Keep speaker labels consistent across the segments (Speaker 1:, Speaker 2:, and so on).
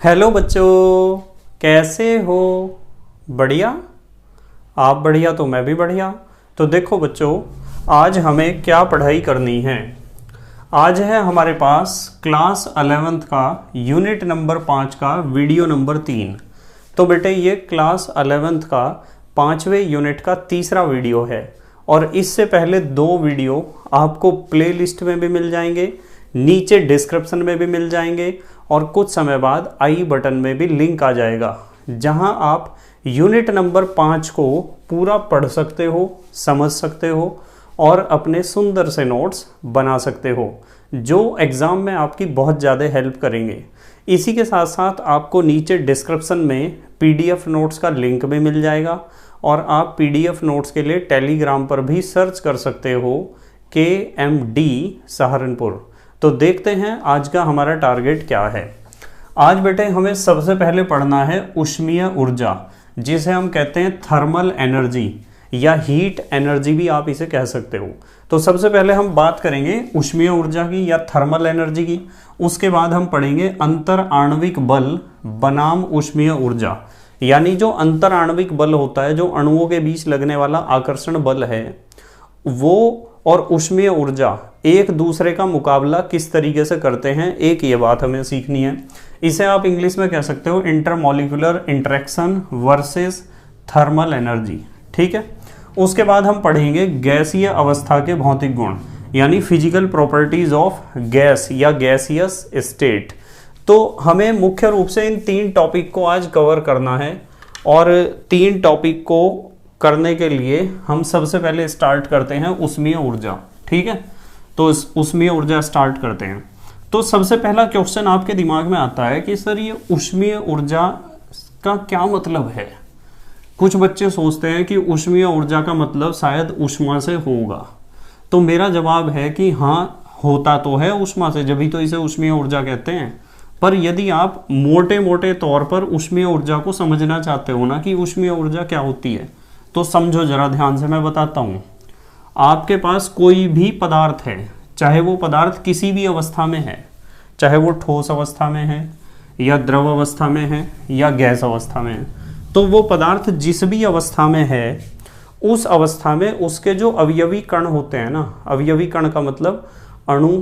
Speaker 1: Hello बच्चों, कैसे हो? बढ़िया। आप बढ़िया तो मैं भी बढ़िया। तो देखो बच्चों, आज हमें क्या पढ़ाई करनी है। आज है हमारे पास क्लास 11th का यूनिट नंबर 5 का वीडियो नंबर 3। तो बेटे ये क्लास 11th का 5वें यूनिट का तीसरा वीडियो है और इससे पहले 2 वीडियो आपको प्लेलिस्ट में भी मिल जाएंगे, नीचे डिस्क्रिप्शन में भी मिल जाएंगे और कुछ समय बाद आई बटन में भी लिंक आ जाएगा, जहां आप यूनिट नंबर 5 को पूरा पढ़ सकते हो, समझ सकते हो और अपने सुंदर से नोट्स बना सकते हो, जो एग्ज़ाम में आपकी बहुत ज़्यादा हेल्प करेंगे। इसी के साथ साथ आपको नीचे डिस्क्रिप्शन में पीडीएफ नोट्स का लिंक भी मिल जाएगा और आप पीडीएफ नोट्स के लिए टेलीग्राम पर भी सर्च कर सकते हो KMD सहारनपुर। तो देखते हैं आज का हमारा टारगेट क्या है। आज बेटे हमें सबसे पहले पढ़ना है ऊष्मीय ऊर्जा, जिसे हम कहते हैं थर्मल एनर्जी या हीट एनर्जी भी आप इसे कह सकते हो। तो सबसे पहले हम बात करेंगे ऊष्मीय ऊर्जा की या थर्मल एनर्जी की। उसके बाद हम पढ़ेंगे अंतर आणविक बल बनाम ऊष्मीय ऊर्जा, यानी जो अंतर आणविक बल होता है, जो अणुओं के बीच लगने वाला आकर्षण बल है, वो और ऊष्मीय ऊर्जा एक दूसरे का मुकाबला किस तरीके से करते हैं, एक ये बात हमें सीखनी है। इसे आप इंग्लिश में कह सकते हो intermolecular interaction versus thermal energy. ठीक है। उसके बाद हम पढ़ेंगे गैसीय अवस्था के भौतिक गुण, यानी फिजिकल प्रॉपर्टीज ऑफ गैस या गैसियस स्टेट। तो हमें मुख्य रूप से इन 3 टॉपिक को आज कवर करना है और 3 टॉपिक को करने के लिए हम सबसे पहले स्टार्ट करते हैं ऊष्मीय ऊर्जा। ठीक है, तो ऊष्मीय ऊर्जा स्टार्ट करते हैं। तो सबसे पहला क्वेश्चन आपके दिमाग में आता है कि सर ये ऊष्मीय ऊर्जा का क्या मतलब है। कुछ बच्चे सोचते हैं कि ऊष्मीय ऊर्जा का मतलब शायद ऊष्मा से होगा। तो मेरा जवाब है कि हाँ, होता तो है ऊष्मा से, जब भी तो इसे ऊष्मीय ऊर्जा कहते हैं। पर यदि आप मोटे मोटे तौर पर ऊष्मीय ऊर्जा को समझना चाहते हो ना कि ऊष्मीय ऊर्जा क्या होती है, तो समझो जरा ध्यान से, मैं बताता हूँ। आपके पास कोई भी पदार्थ है, चाहे वो पदार्थ किसी भी अवस्था में है, चाहे वो ठोस अवस्था में है या द्रव अवस्था में है या गैस अवस्था में है, तो वो पदार्थ जिस भी अवस्था में है, उस अवस्था में उसके जो अवयवी कण होते हैं ना, अवयवी कण का मतलब अणु,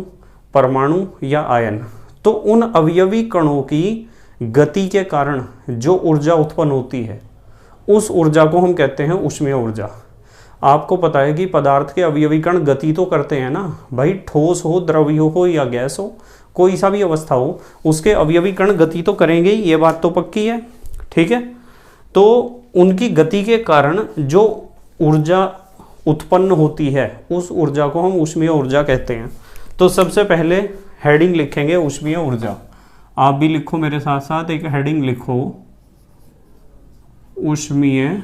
Speaker 1: परमाणु या आयन, तो उन अवयवी कणों की गति के कारण जो ऊर्जा उत्पन्न होती है, उस ऊर्जा को हम कहते हैं ऊष्मीय ऊर्जा। आपको पता है कि पदार्थ के अवयवी कण गति तो करते हैं ना भाई, ठोस हो, द्रव्य हो या गैस हो, कोई सा भी अवस्था हो, उसके अवयवी कण गति तो करेंगे ही, ये बात तो पक्की है। ठीक है, तो उनकी गति के कारण जो ऊर्जा उत्पन्न होती है, उस ऊर्जा को हम ऊष्मीय ऊर्जा कहते हैं। तो सबसे पहले हेडिंग लिखेंगे ऊष्मीय ऊर्जा। आप भी लिखो मेरे साथ साथ, एक हेडिंग लिखो ऊष्मीय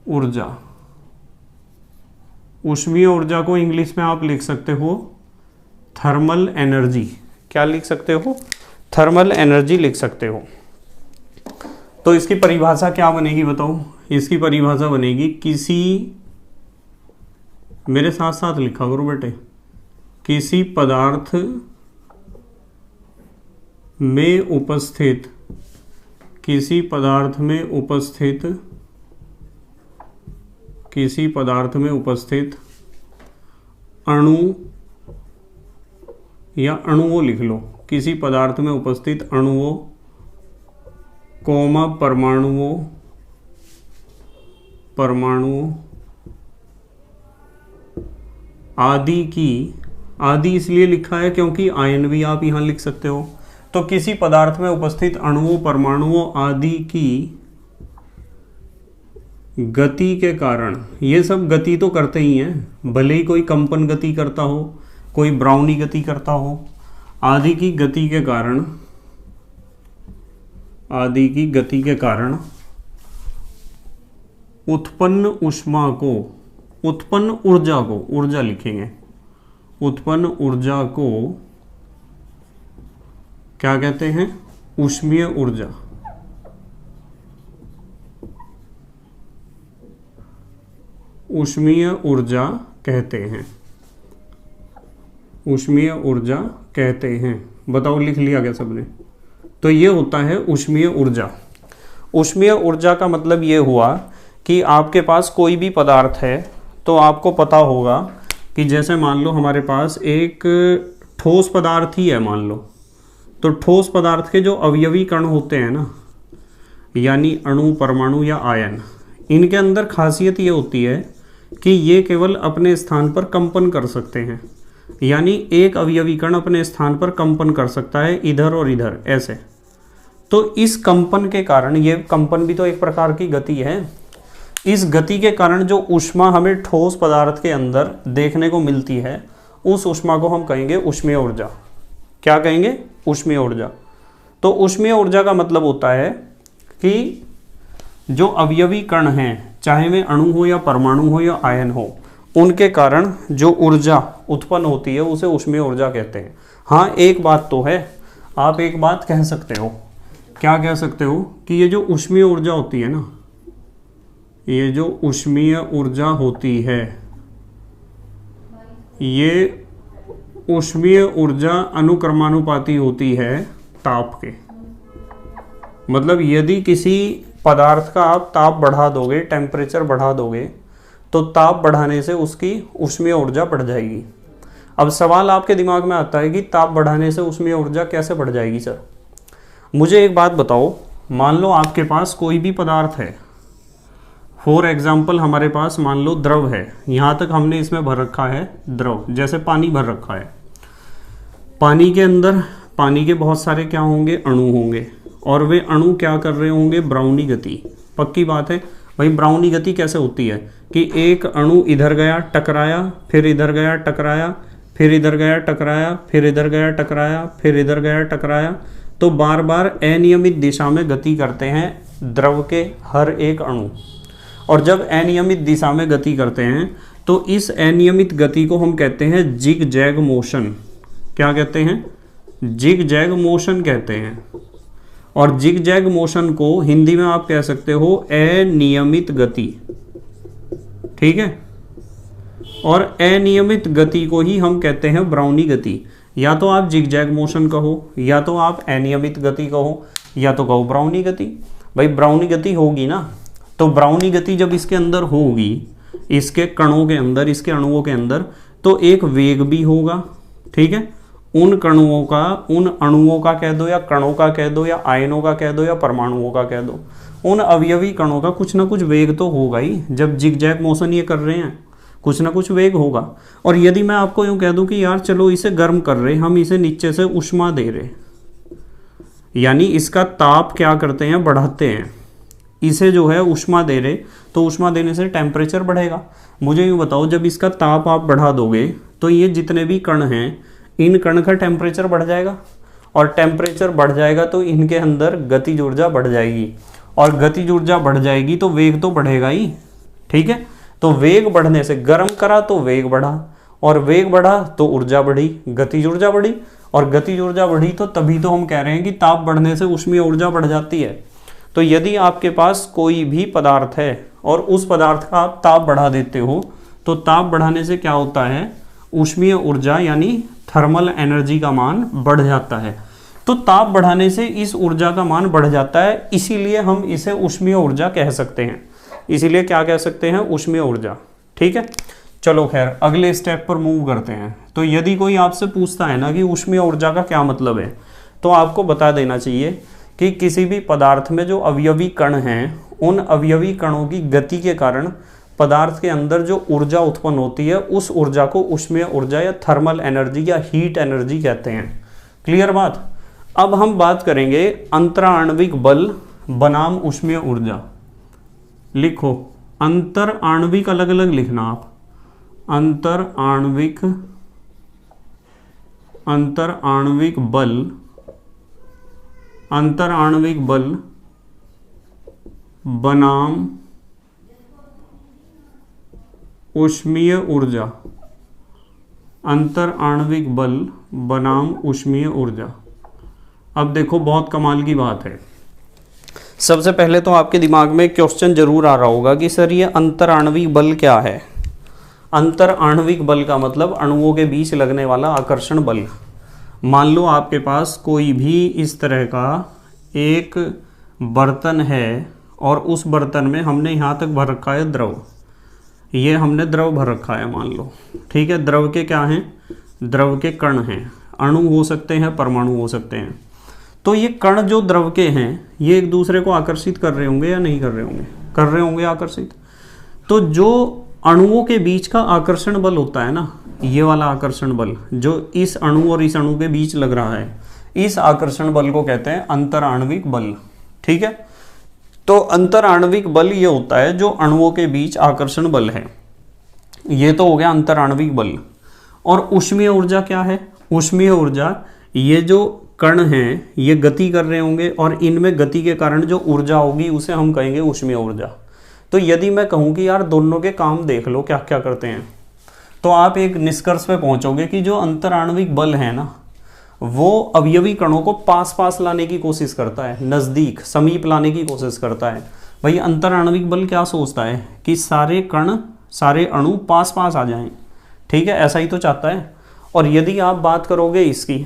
Speaker 1: ऊर्जा। ऊष्मीय ऊर्जा को इंग्लिश में आप लिख सकते हो थर्मल एनर्जी। क्या लिख सकते हो? थर्मल एनर्जी लिख सकते हो। तो इसकी परिभाषा क्या बनेगी बताओ? इसकी परिभाषा बनेगी किसी, मेरे साथ साथ लिखा करो बेटे, किसी पदार्थ में उपस्थित, किसी पदार्थ में उपस्थित, किसी पदार्थ में उपस्थित अणु या अणुओं लिख लो, किसी पदार्थ में उपस्थित अणुओं, परमाणुओं, परमाणुओं आदि की, आदि इसलिए लिखा है क्योंकि आयन भी आप यहां लिख सकते हो। तो किसी पदार्थ में उपस्थित अणुओं, परमाणुओं आदि की गति के कारण, ये सब गति तो करते ही हैं, भले ही कोई कंपन गति करता हो, कोई ब्राउनी गति करता हो, आदि की गति के कारण, आदि की गति के कारण उत्पन्न ऊष्मा को, उत्पन्न ऊर्जा को, ऊर्जा लिखेंगे, उत्पन्न ऊर्जा को क्या कहते हैं? ऊष्मीय ऊर्जा। ऊष्मीय ऊर्जा कहते हैं, ऊष्मीय ऊर्जा कहते हैं। बताओ लिख लिया क्या सबने? तो ये होता है ऊष्मीय ऊर्जा। ऊष्मीय ऊर्जा का मतलब ये हुआ कि आपके पास कोई भी पदार्थ है तो आपको पता होगा कि जैसे मान लो हमारे पास एक ठोस पदार्थ ही है मान लो, तो ठोस पदार्थ के जो अवयवी कण होते हैं ना, यानी अणु, परमाणु या आयन, इनके अंदर खासियत ये होती है कि ये केवल अपने स्थान पर कंपन कर सकते हैं। यानी एक अवयवी कण अपने स्थान पर कंपन कर सकता है, इधर और इधर ऐसे। तो इस कंपन के कारण, ये कंपन भी तो एक प्रकार की गति है, इस गति के कारण जो ऊष्मा हमें ठोस पदार्थ के अंदर देखने को मिलती है, उस ऊष्मा को हम कहेंगे ऊष्मीय ऊर्जा। क्या कहेंगे? ऊष्मीय ऊर्जा। तो ऊष्मीय ऊर्जा का मतलब होता है कि जो अवयवी कण हैं, चाहे वे अणु हो या परमाणु हो या आयन हो, उनके कारण जो ऊर्जा उत्पन्न होती है उसे ऊष्मीय ऊर्जा कहते हैं। हाँ, एक बात तो है, आप एक बात कह सकते हो। क्या कह सकते हो? कि ये जो ऊष्मीय ऊर्जा होती है ना, ये जो ऊष्मीय ऊर्जा होती है, ये ऊष्मीय ऊर्जा अनुक्रमानुपाती होती है ताप के। मतलब यदि किसी पदार्थ का आप ताप बढ़ा दोगे, टेम्परेचर बढ़ा दोगे, तो ताप बढ़ाने से उसकी ऊष्मीय ऊर्जा बढ़ जाएगी। अब सवाल आपके दिमाग में आता है कि ताप बढ़ाने से ऊष्मीय ऊर्जा कैसे बढ़ जाएगी सर? मुझे एक बात बताओ, मान लो आपके पास कोई भी पदार्थ है, फॉर एग्जाम्पल हमारे पास मान लो द्रव है, यहाँ तक हमने इसमें भर रखा है द्रव, जैसे पानी भर रखा है। पानी के अंदर पानी के बहुत सारे क्या होंगे? अणु होंगे, और वे अणु क्या कर रहे होंगे? ब्राउनी गति। पक्की बात है भाई। ब्राउनी गति कैसे होती है कि एक अणु इधर गया टकराया, फिर इधर गया टकराया, फिर इधर गया टकराया, फिर इधर गया टकराया, फिर इधर गया टकराया। तो बार बार अनियमित दिशा में गति करते हैं द्रव के हर एक अणु। और जब अनियमित दिशा में गति करते हैं तो इस अनियमित गति को हम कहते हैं जिग जैग मोशन। क्या कहते हैं? जिग जैग मोशन कहते हैं। और जिग जैग मोशन को हिंदी में आप कह सकते हो अनियमित गति। ठीक है? और अनियमित गति को ही हम कहते हैं ब्राउनी गति। या तो आप जिग जैग मोशन कहो, या तो आप अनियमित गति कहो, या तो कहो ब्राउनी गति। भाई ब्राउनी गति होगी ना, तो ब्राउनी गति जब इसके अंदर होगी, इसके कणों के अंदर, इसके अणुओं के अंदर, तो एक वेग भी होगा। ठीक है? उन कणुओं का, उन अणुओं का कह दो, या कणों का कह दो, या आयनों का कह दो, या परमाणुओं का कह दो, उन अवयवी कणों का कुछ ना कुछ वेग तो होगा ही। जब जिग जैग मोशन ये कर रहे हैं, कुछ ना कुछ वेग होगा। और यदि मैं आपको यूँ कह दूं कि यार चलो इसे गर्म कर रहे, हम इसे नीचे से ऊष्मा दे रहे, यानी इसका ताप क्या करते हैं? बढ़ाते हैं। इसे जो है ऊष्मा दे रहे, तो ऊष्मा देने से टेम्परेचर बढ़ेगा। मुझे यूँ बताओ, जब इसका ताप आप बढ़ा दोगे तो ये जितने भी कण हैं, इन कण का टेम्परेचर बढ़ जाएगा, और टेम्परेचर बढ़ जाएगा तो इनके अंदर गतिज ऊर्जा बढ़ जाएगी, और गतिज ऊर्जा बढ़ जाएगी तो वेग तो बढ़ेगा ही। ठीक है? तो वेग बढ़ने से, गर्म करा तो वेग बढ़ा, और वेग बढ़ा तो ऊर्जा बढ़ी, गतिज ऊर्जा बढ़ी, और गतिज ऊर्जा बढ़ी तो तभी तो हम कह रहे हैं कि ताप बढ़ने से ऊष्मीय ऊर्जा बढ़ जाती है। तो यदि आपके पास कोई भी पदार्थ है और उस पदार्थ का आप ताप बढ़ा देते हो, तो ताप बढ़ाने से क्या होता है? ऊष्मीय ऊर्जा यानी थर्मल एनर्जी का मान बढ़ जाता है। तो ताप बढ़ाने से इस ऊर्जा का मान बढ़ जाता है, इसीलिए हम इसे ऊष्मीय ऊर्जा कह सकते हैं। इसीलिए क्या कह सकते हैं? ऊष्मीय ऊर्जा। ठीक है? चलो खैर, अगले स्टेप पर मूव करते हैं। तो यदि कोई आपसे पूछता है ना कि ऊष्मीय ऊर्जा का क्या मतलब है, तो आपको बता देना चाहिए कि किसी भी पदार्थ में जो अवयवी कण हैं, उन अवयवी कणों की गति के कारण पदार्थ के अंदर जो ऊर्जा उत्पन्न होती है, उस ऊर्जा को ऊष्मीय ऊर्जा या थर्मल एनर्जी या हीट एनर्जी कहते हैं। क्लियर बात? अब हम बात करेंगे अंतराण्विक बल बनाम ऊष्मीय ऊर्जा। लिखो, अंतर आणविक अलग अलग लिखना आप। अंतर आणविक बल बनाम ऊष्मीय ऊर्जा। अंतर आणविक बल बनाम ऊष्मीय ऊर्जा। अब देखो, बहुत कमाल की बात है। सबसे पहले तो आपके दिमाग में क्वेश्चन जरूर आ रहा होगा कि सर ये अंतर आणविक बल क्या है? अंतर आणविक बल का मतलब अणुओं के बीच लगने वाला आकर्षण बल। मान लो आपके पास कोई भी इस तरह का एक बर्तन है और उस बर्तन में हमने यहाँ तक भर रखा है द्रव, ये हमने द्रव भर रखा है मान लो, ठीक है। द्रव के क्या हैं, द्रव के कण हैं, अणु हो सकते हैं, परमाणु हो सकते हैं। तो ये कण जो द्रव के हैं ये एक दूसरे को आकर्षित कर रहे होंगे या नहीं कर रहे होंगे, कर रहे होंगे आकर्षित। तो जो अणुओं के बीच का आकर्षण बल होता है ना, ये वाला आकर्षण बल जो इस अणु और इस अणु के बीच लग रहा है, इस आकर्षण बल को कहते हैं अंतराण्विक बल, ठीक है। तो अंतराण्विक बल ये होता है जो अणुओं के बीच आकर्षण बल है, ये तो हो गया अंतराण्विक बल। और ऊष्मीय ऊर्जा क्या है, ऊष्मीय ऊर्जा ये जो कण हैं ये गति कर रहे होंगे और इनमें गति के कारण जो ऊर्जा होगी उसे हम कहेंगे ऊष्मीय ऊर्जा। तो यदि मैं कहूँ कि यार दोनों के काम देख लो क्या क्या करते हैं, तो आप एक निष्कर्ष पे पहुंचोगे कि जो अंतराण्विक बल है ना वो अवयवी कणों को पास पास लाने की कोशिश करता है, नज़दीक समीप लाने की कोशिश करता है। भाई अंतराण्विक बल क्या सोचता है कि सारे कण सारे अणु पास पास आ जाएं, ठीक है, ऐसा ही तो चाहता है। और यदि आप बात करोगे इसकी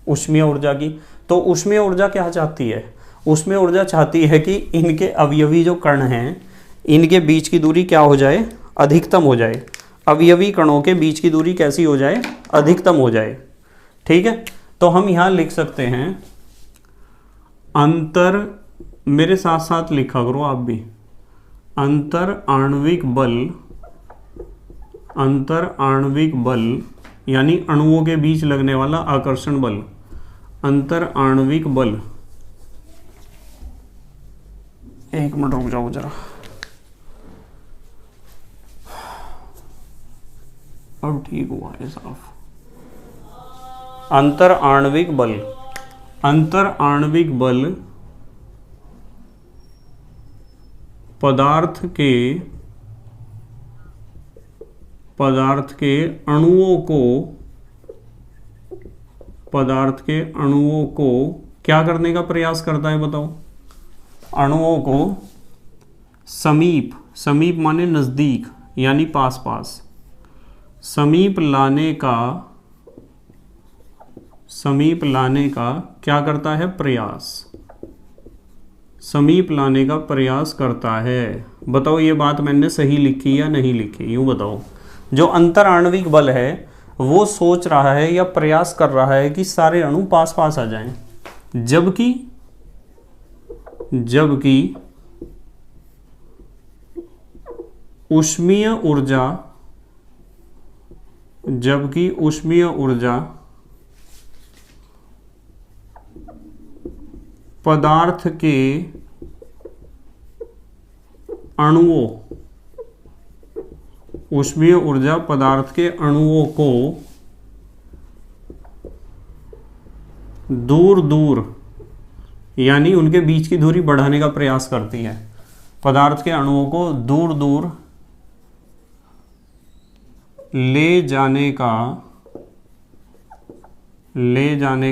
Speaker 1: ऊष्मीय ऊर्जा की, तो ऊष्मीय ऊर्जा क्या चाहती है, ऊष्मीय ऊर्जा चाहती है कि इनके अवयवी जो कण हैं इनके बीच की दूरी क्या हो जाए, अधिकतम हो जाए। अवयवी कणों के बीच की दूरी कैसी हो जाए, अधिकतम हो जाए, ठीक है। तो हम यहाँ लिख सकते हैं अंतर, मेरे साथ साथ लिखा करो आप भी, अंतर आणविक बल, अंतर आणविक बल यानी अणुओं के बीच लगने वाला आकर्षण बल, अंतर आणविक बल। एक मिनट रुक जाओ जरा, अब ठीक हुआ है साफ। अंतर आणविक बल, अंतर आणविक बल पदार्थ के अणुओं को, पदार्थ के अणुओं को क्या करने का प्रयास करता है बताओ, अणुओं को समीप, समीप माने नजदीक यानी पास पास, समीप लाने का, समीप लाने का क्या करता है, प्रयास, समीप लाने का प्रयास करता है। बताओ ये बात मैंने सही लिखी या नहीं लिखी, यूं बताओ। जो अंतर आणविक बल है वो सोच रहा है या प्रयास कर रहा है कि सारे अणु पास पास आ जाएं, जबकि ऊष्मीय ऊर्जा, जबकि ऊष्मीय ऊर्जा पदार्थ के अणुओं, ऊष्मीय ऊर्जा पदार्थ के अणुओं को दूर दूर यानी उनके बीच की दूरी बढ़ाने का प्रयास करती है, पदार्थ के अणुओं को दूर दूर ले जाने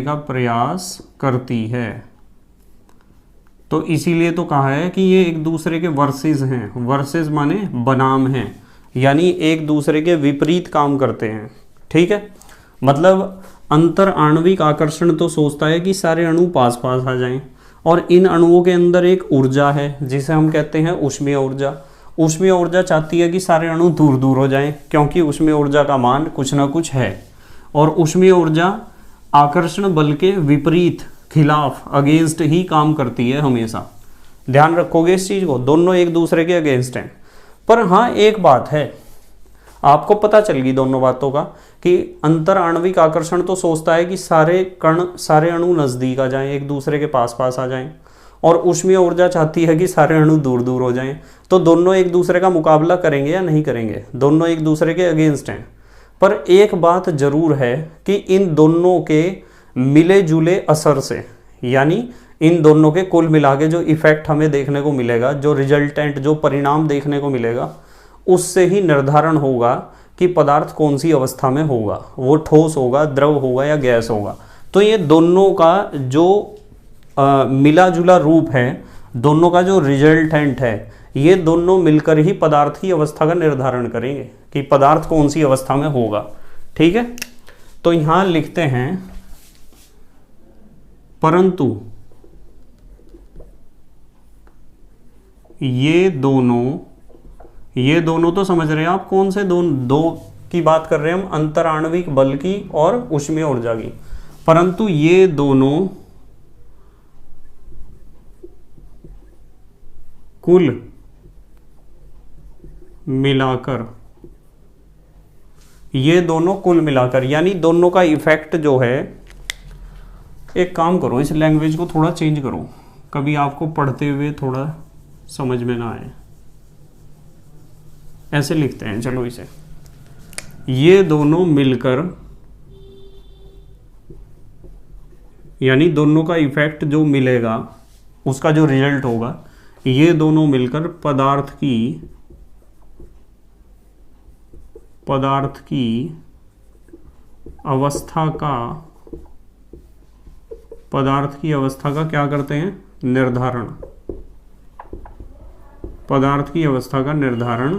Speaker 1: का प्रयास करती है। तो इसीलिए तो कहा है कि ये एक दूसरे के वर्सेस हैं, वर्सेस माने बनाम हैं, यानी एक दूसरे के विपरीत काम करते हैं, ठीक है। मतलब अंतर आणविक आकर्षण तो सोचता है कि सारे अणु पास पास आ जाएं, और इन अणुओं के अंदर एक ऊर्जा है जिसे हम कहते हैं ऊष्मीय ऊर्जा। ऊष्मीय ऊर्जा चाहती है कि सारे अणु दूर दूर हो जाएं, क्योंकि ऊष्मीय ऊर्जा का मान कुछ ना कुछ है, और ऊष्मीय ऊर्जा आकर्षण बल के विपरीत, खिलाफ, अगेंस्ट ही काम करती है हमेशा। ध्यान रखोगे इस चीज को, दोनों एक दूसरे के अगेंस्ट हैं। पर हाँ एक बात है, आपको पता चल गई दोनों बातों का, कि अंतर आणविक आकर्षण तो सोचता है कि सारे कण सारे अणु नजदीक आ जाएं, एक दूसरे के पास पास आ जाएं, और ऊष्मीय ऊर्जा चाहती है कि सारे अणु दूर दूर हो जाएं। तो दोनों एक दूसरे का मुकाबला करेंगे या नहीं करेंगे, दोनों एक दूसरे के अगेंस्ट हैं। पर एक बात जरूर है कि इन दोनों के मिले जुले असर से, यानी इन दोनों के कुल मिला के जो इफेक्ट हमें देखने को मिलेगा, जो रिजल्टेंट, जो परिणाम देखने को मिलेगा, उससे ही निर्धारण होगा कि पदार्थ कौन सी अवस्था में होगा, वो ठोस होगा, द्रव होगा या गैस होगा। तो ये दोनों का जो मिला जुला रूप है, दोनों का जो रिजल्टेंट है, ये दोनों मिलकर ही पदार्थ की अवस्था का निर्धारण करेंगे कि पदार्थ कौन सी अवस्था में होगा, ठीक है। तो यहाँ लिखते हैं परंतु ये दोनों तो समझ रहे हैं आप कौन से दो की बात कर रहे हैं हम, अंतराण्विक बल की और ऊष्मीय ऊर्जा की। परंतु ये दोनों कुल मिलाकर यानी दोनों का इफेक्ट जो है, एक काम करो इस लैंग्वेज को थोड़ा चेंज करो, कभी आपको पढ़ते हुए थोड़ा समझ में ना आए। ऐसे लिखते हैं, चलो इसे, ये दोनों मिलकर यानी दोनों का इफेक्ट जो मिलेगा, उसका जो रिजल्ट होगा, ये दोनों मिलकर पदार्थ की अवस्था का क्या करते हैं, निर्धारण। पदार्थ की अवस्था का निर्धारण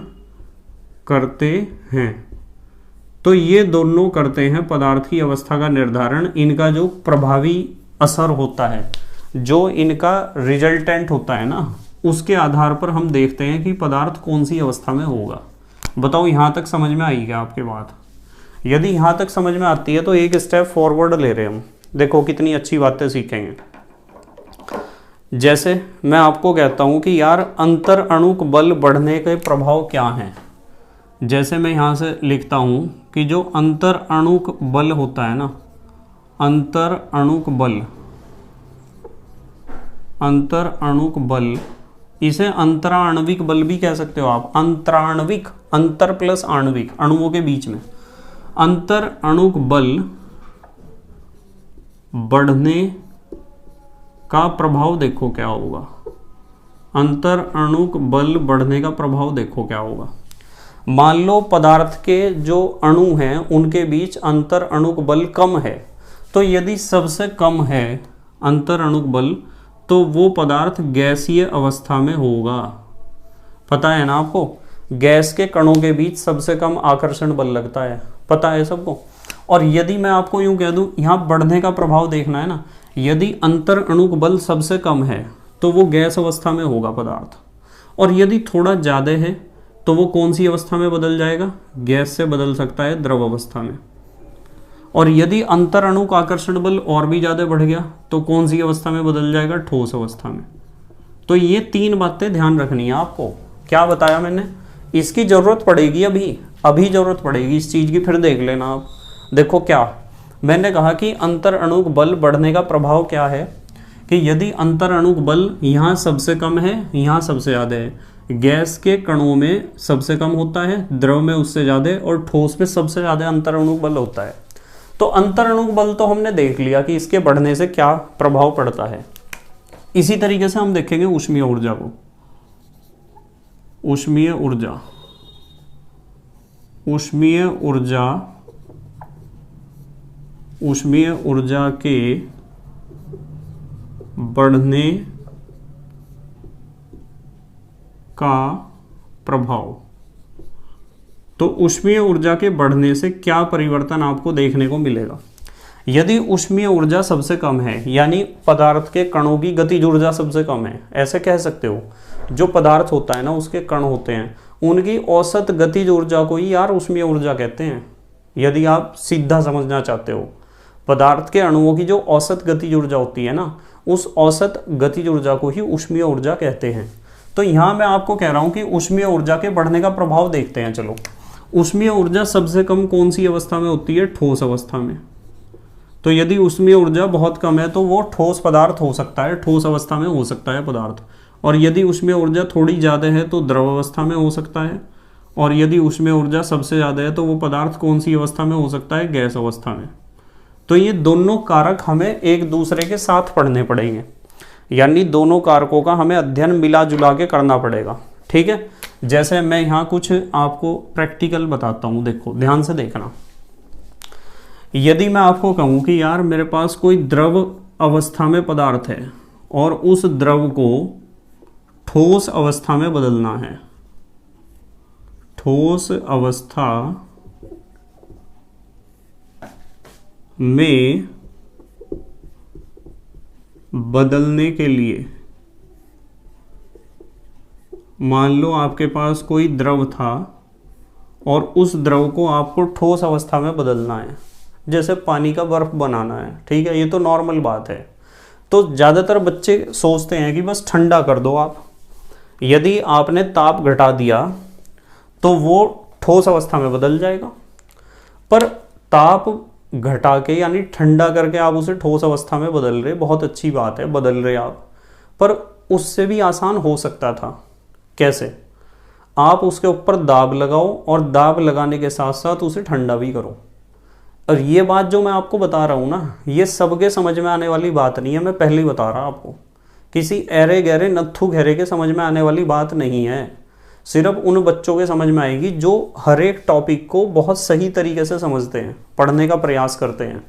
Speaker 1: करते हैं। तो ये दोनों करते हैं पदार्थ की अवस्था का निर्धारण। इनका जो प्रभावी असर होता है, जो इनका रिजल्टेंट होता है ना, उसके आधार पर हम देखते हैं कि पदार्थ कौन सी अवस्था में होगा। बताओ यहां तक समझ में आई क्या आपके बात? यदि यहां तक समझ में आती है तो एक स्टेप फॉरवर्ड ले रहे हैं हम। देखो कितनी अच्छी बातें सीखेंगे। जैसे मैं आपको कहता हूं कि यार अंतर अणुक बल बढ़ने के प्रभाव क्या हैं। जैसे मैं यहां से लिखता हूं कि जो अंतर अणुक बल होता है ना, अंतर अणुक बल, इसे अंतराण्विक बल भी कह सकते हो आप। अंतराण्विक, अंतर प्लस आणविक, अणुओं के बीच में। अंतर अणुक बल बढ़ने का प्रभाव देखो क्या होगा। अंतर अणुक बल बढ़ने का प्रभाव देखो क्या होगा। मान लो पदार्थ के जो अणु हैं उनके बीच अंतर अणुक बल कम है, तो यदि सबसे कम है अंतर अणुक बल, तो वो पदार्थ गैसीय अवस्था में होगा। पता है ना आपको, गैस के कणों के बीच सबसे कम आकर्षण बल लगता है, पता है सबको। और यदि मैं आपको यूं कह दूं, यहां बढ़ने का प्रभाव देखना है ना, यदि अंतर अणुक बल सबसे कम है तो वो गैस अवस्था में होगा पदार्थ, और यदि थोड़ा ज़्यादा है तो वो कौन सी अवस्था में बदल जाएगा, गैस से बदल सकता है द्रव अवस्था में। और यदि अंतर अणुक आकर्षण बल और भी ज़्यादा बढ़ गया तो कौन सी अवस्था में बदल जाएगा, ठोस अवस्था में। तो ये तीन बातें ध्यान रखनी है आपको। क्या बताया मैंने, इसकी ज़रूरत पड़ेगी, अभी ज़रूरत पड़ेगी इस चीज़ की, फिर देख लेना आप। देखो क्या मैंने कहा कि अंतर अणुक बल बढ़ने का प्रभाव क्या है, कि यदि अंतर अणुक बल यहाँ सबसे कम है, यहाँ सबसे ज़्यादा है, गैस के कणों में सबसे कम होता है, द्रव में उससे ज़्यादा, और ठोस में सबसे ज़्यादा अंतर अणुक बल होता है। तो अंतर अणुक बल तो हमने देख लिया कि इसके बढ़ने से क्या प्रभाव पड़ता है। इसी तरीके से हम देखेंगे ऊष्मीय ऊर्जा को। ऊष्मीय ऊर्जा के बढ़ने का प्रभाव। तो ऊष्मीय ऊर्जा के बढ़ने से क्या परिवर्तन आपको देखने को मिलेगा। यदि ऊष्मीय ऊर्जा सबसे कम है, यानी पदार्थ के कणों की गतिज ऊर्जा सबसे कम है, ऐसे कह सकते हो। जो पदार्थ होता है ना, उसके कण होते हैं, उनकी औसत गतिज ऊर्जा को ही यार ऊष्मीय ऊर्जा कहते हैं। यदि आप सीधा समझना चाहते हो, पदार्थ के अणुओं की जो औसत गतिज ऊर्जा होती है ना, उस औसत गतिज ऊर्जा को ही ऊष्मीय ऊर्जा कहते हैं। तो यहाँ मैं आपको कह रहा हूँ कि ऊष्मीय ऊर्जा के बढ़ने का प्रभाव देखते हैं। चलो, ऊष्मीय ऊर्जा सबसे कम कौन सी अवस्था में होती है, ठोस अवस्था में। तो यदि ऊष्मीय ऊर्जा बहुत कम है तो वो ठोस पदार्थ हो सकता है, ठोस अवस्था में हो सकता है पदार्थ। और यदि ऊष्मीय ऊर्जा थोड़ी ज़्यादा है तो द्रव अवस्था में हो सकता है। और यदि ऊष्मीय ऊर्जा सबसे ज़्यादा है तो वो पदार्थ कौन सी अवस्था में हो सकता है, गैस अवस्था में। तो ये दोनों कारक हमें एक दूसरे के साथ पढ़ने पड़ेंगे, यानी दोनों कारकों का हमें अध्ययन मिला जुला के करना पड़ेगा। ठीक है, जैसे मैं यहाँ कुछ आपको प्रैक्टिकल बताता हूँ, देखो ध्यान से देखना। यदि मैं आपको कहूँ कि यार मेरे पास कोई द्रव अवस्था में पदार्थ है और उस द्रव को ठोस अवस्था में बदलना है, ठोस अवस्था में बदलने के लिए, मान लो आपके पास कोई द्रव था और उस द्रव को आपको ठोस अवस्था में बदलना है, जैसे पानी का बर्फ बनाना है, ठीक है, ये तो नॉर्मल बात है। तो ज़्यादातर बच्चे सोचते हैं कि बस ठंडा कर दो आप, यदि आपने ताप घटा दिया तो वो ठोस अवस्था में बदल जाएगा। पर ताप घटा के यानी ठंडा करके आप उसे ठोस अवस्था में बदल रहे, बहुत अच्छी बात है, बदल रहे आप, पर उससे भी आसान हो सकता था। कैसे? आप उसके ऊपर दाब लगाओ और दाब लगाने के साथ साथ उसे ठंडा भी करो। और ये बात जो मैं आपको बता रहा हूँ ना, ये सबके समझ में आने वाली बात नहीं है, मैं पहले ही बता रहा आपको, किसी ऐरे गहरे नत्थु घेरे के समझ में आने वाली बात नहीं है। सिर्फ उन बच्चों के समझ में आएगी जो हर एक टॉपिक को बहुत सही तरीके से समझते हैं, पढ़ने का प्रयास करते हैं,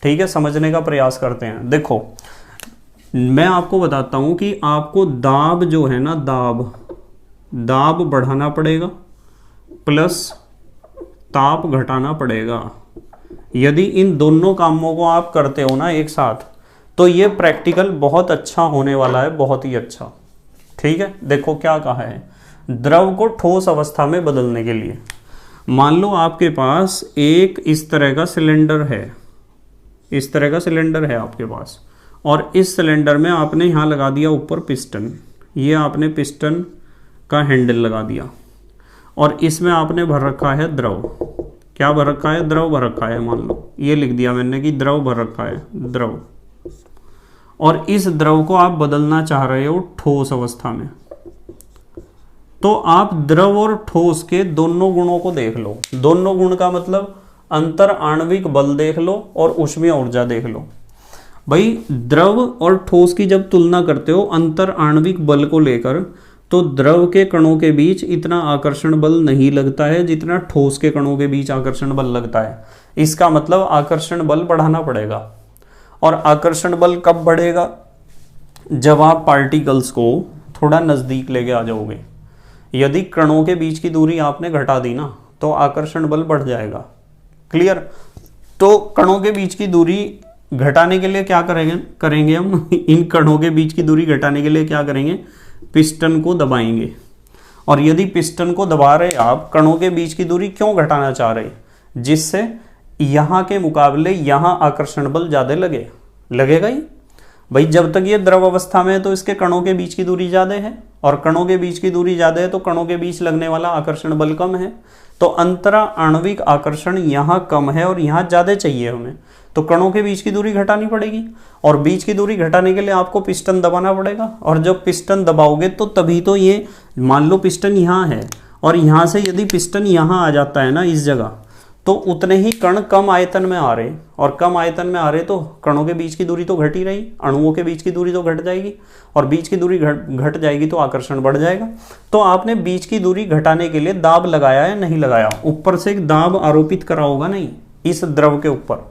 Speaker 1: ठीक है, समझने का प्रयास करते हैं। देखो मैं आपको बताता हूँ कि आपको दाब जो है ना, दाब बढ़ाना पड़ेगा प्लस ताप घटाना पड़ेगा। यदि इन दोनों कामों को आप करते हो ना एक साथ, तो ये प्रैक्टिकल बहुत अच्छा होने वाला है, बहुत ही अच्छा, ठीक है। देखो क्या कहा है, द्रव को ठोस अवस्था में बदलने के लिए मान लो आपके पास एक इस तरह का सिलेंडर है, इस तरह का सिलेंडर है आपके पास, और इस सिलेंडर में आपने यहाँ लगा दिया ऊपर पिस्टन, ये आपने पिस्टन का हैंडल लगा दिया, और इसमें आपने भर रखा है द्रव। क्या भर रखा है? द्रव भर रखा है। मान लो ये लिख दिया मैंने कि द्रव भर रखा है, द्रव, और इस द्रव को आप बदलना चाह रहे हो ठोस अवस्था में। तो आप द्रव और ठोस के दोनों गुणों को देख लो। दोनों गुण का मतलब अंतर आणविक बल देख लो और ऊष्मीय ऊर्जा देख लो। भाई द्रव और ठोस की जब तुलना करते हो अंतर आणविक बल को लेकर, तो द्रव के कणों के बीच इतना आकर्षण बल नहीं लगता है जितना ठोस के कणों के बीच आकर्षण बल लगता है। इसका मतलब आकर्षण बल बढ़ाना पड़ेगा। और आकर्षण बल कब बढ़ेगा? जब आप पार्टिकल्स को थोड़ा नज़दीक लेके आ जाओगे। यदि कणों के बीच की दूरी आपने घटा दी ना, तो आकर्षण बल बढ़ जाएगा। क्लियर? तो कणों के बीच की दूरी घटाने के लिए क्या करेंगे हम इन कणों के बीच की दूरी घटाने के लिए क्या करेंगे? पिस्टन को दबाएंगे। और यदि पिस्टन को दबा रहे आप, कणों के बीच की दूरी क्यों घटाना चाह रहे? जिससे यहाँ के मुकाबले यहाँ आकर्षण बल ज़्यादा लगेगा ही। भाई जब तक ये द्रव अवस्था में है तो इसके कणों के बीच की दूरी ज़्यादा है, और कणों के बीच की दूरी ज़्यादा है तो कणों के बीच लगने वाला आकर्षण बल कम है। तो अंतरा आणविक आकर्षण यहाँ कम है और यहाँ ज़्यादा चाहिए हमें, तो कणों के बीच की दूरी घटानी पड़ेगी। और बीच की दूरी घटाने के लिए आपको पिस्टन दबाना पड़ेगा। और जब पिस्टन दबाओगे तो तभी तो ये, मान लो पिस्टन यहाँ है और यहाँ से यदि पिस्टन यहाँ आ जाता है ना इस जगह, तो उतने ही कण कम आयतन में आ रहे, और कम आयतन में आ रहे तो कणों के बीच की दूरी तो घट ही रही, अणुओं के बीच की दूरी तो घट जाएगी, और बीच की दूरी घट जाएगी तो आकर्षण बढ़ जाएगा। तो आपने बीच की दूरी घटाने के लिए दाब लगाया या नहीं लगाया? ऊपर से एक दाब आरोपित करा होगा नहीं इस द्रव के ऊपर।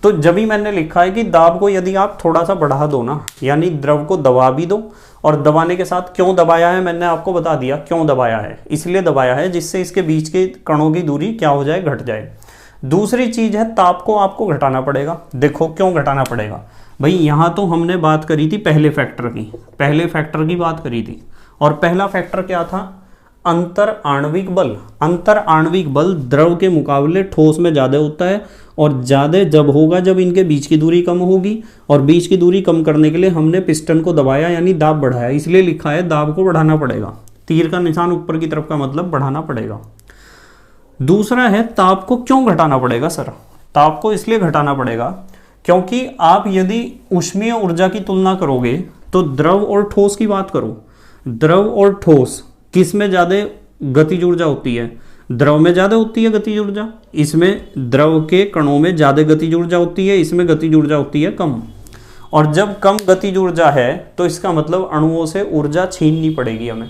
Speaker 1: तो जब ही मैंने लिखा है कि दाब को यदि आप थोड़ा सा बढ़ा दो ना, यानी द्रव को दबा भी दो, और दबाने के साथ क्यों दबाया है मैंने आपको बता दिया। क्यों दबाया है? इसलिए दबाया है जिससे इसके बीच के कणों की दूरी क्या हो जाए? घट जाए। दूसरी चीज है ताप को आपको घटाना पड़ेगा। देखो क्यों घटाना पड़ेगा भाई, यहाँ तो हमने बात करी थी पहले फैक्टर की बात करी थी, और पहला फैक्टर क्या था? अंतर आणविक बल। अंतर आणविक बल द्रव के मुकाबले ठोस में ज़्यादा होता है, और ज़्यादा जब होगा जब इनके बीच की दूरी कम होगी, और बीच की दूरी कम करने के लिए हमने पिस्टन को दबाया यानी दाब बढ़ाया, इसलिए लिखा है दाब को बढ़ाना पड़ेगा। तीर का निशान ऊपर की तरफ का मतलब बढ़ाना पड़ेगा। दूसरा है ताप को क्यों घटाना पड़ेगा सर? ताप को इसलिए घटाना पड़ेगा क्योंकि आप यदि ऊष्मीय ऊर्जा की तुलना करोगे तो द्रव और ठोस की बात करो, द्रव और ठोस किस में ज़्यादा गतिज ऊर्जा होती है? द्रव में ज़्यादा होती है गतिज ऊर्जा। इसमें द्रव के कणों में ज़्यादा गतिज ऊर्जा होती है, इसमें गतिज ऊर्जा होती है कम। और जब कम गतिज ऊर्जा है तो इसका मतलब अणुओं से ऊर्जा छीननी पड़ेगी हमें,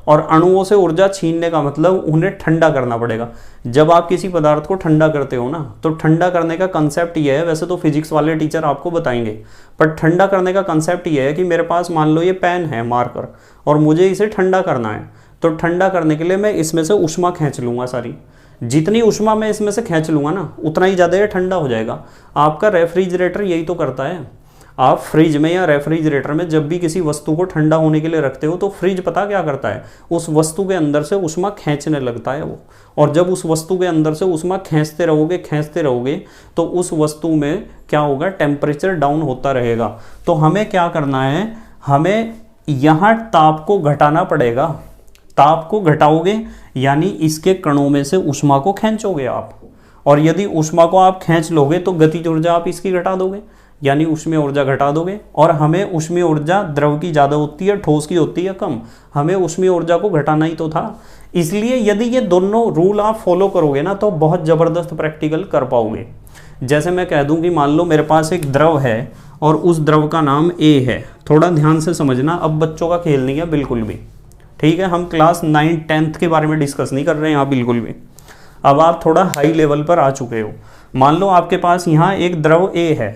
Speaker 1: और अणुओं से ऊर्जा छीनने का मतलब उन्हें ठंडा करना पड़ेगा। जब आप किसी पदार्थ को ठंडा करते हो ना, तो ठंडा करने का कंसेप्ट ये है, वैसे तो फिजिक्स वाले टीचर आपको बताएंगे, पर ठंडा करने का कंसेप्ट ये है कि मेरे पास मान लो ये पेन है मार्कर, और मुझे इसे ठंडा करना है, तो ठंडा करने के लिए मैं इसमें से ऊष्मा खींच लूँगा सारी। जितनी ऊष्मा मैं इसमें से खींच लूँगा ना, उतना ही ज़्यादा ये ठंडा हो जाएगा। आपका रेफ्रिजरेटर यही तो करता है। आप फ्रिज में या रेफ्रिजरेटर में जब भी किसी वस्तु को ठंडा होने के लिए रखते हो तो फ्रिज पता क्या करता है, उस वस्तु के अंदर से ऊष्मा खींचने लगता है वो। और जब उस वस्तु के अंदर से ऊष्मा खींचते रहोगे तो उस वस्तु में क्या होगा, टेम्परेचर डाउन होता रहेगा। तो हमें क्या करना है, हमें यहाँ ताप को घटाना पड़ेगा। ताप को घटाओगे यानी इसके कणों में से ऊष्मा को खींचोगे आप, और यदि ऊष्मा को आप खींच लोगे तो गतिज ऊर्जा आप इसकी घटा दोगे, यानी ऊष्मीय ऊर्जा घटा दोगे। और हमें ऊष्मीय ऊर्जा द्रव की ज़्यादा होती है, ठोस की होती है कम, हमें ऊष्मीय ऊर्जा को घटाना ही तो था। इसलिए यदि ये दोनों रूल आप फॉलो करोगे ना तो बहुत ज़बरदस्त प्रैक्टिकल कर पाओगे। जैसे मैं कह दूं कि मान लो मेरे पास एक द्रव है और उस द्रव का नाम A है। थोड़ा ध्यान से समझना, अब बच्चों का खेल नहीं है बिल्कुल भी, ठीक है। हम क्लास 9, 10th के बारे में डिस्कस नहीं कर रहे हैं यहाँ बिल्कुल भी। अब आप थोड़ा हाई लेवल पर आ चुके हो। मान लो आपके पास यहाँ एक द्रव A है,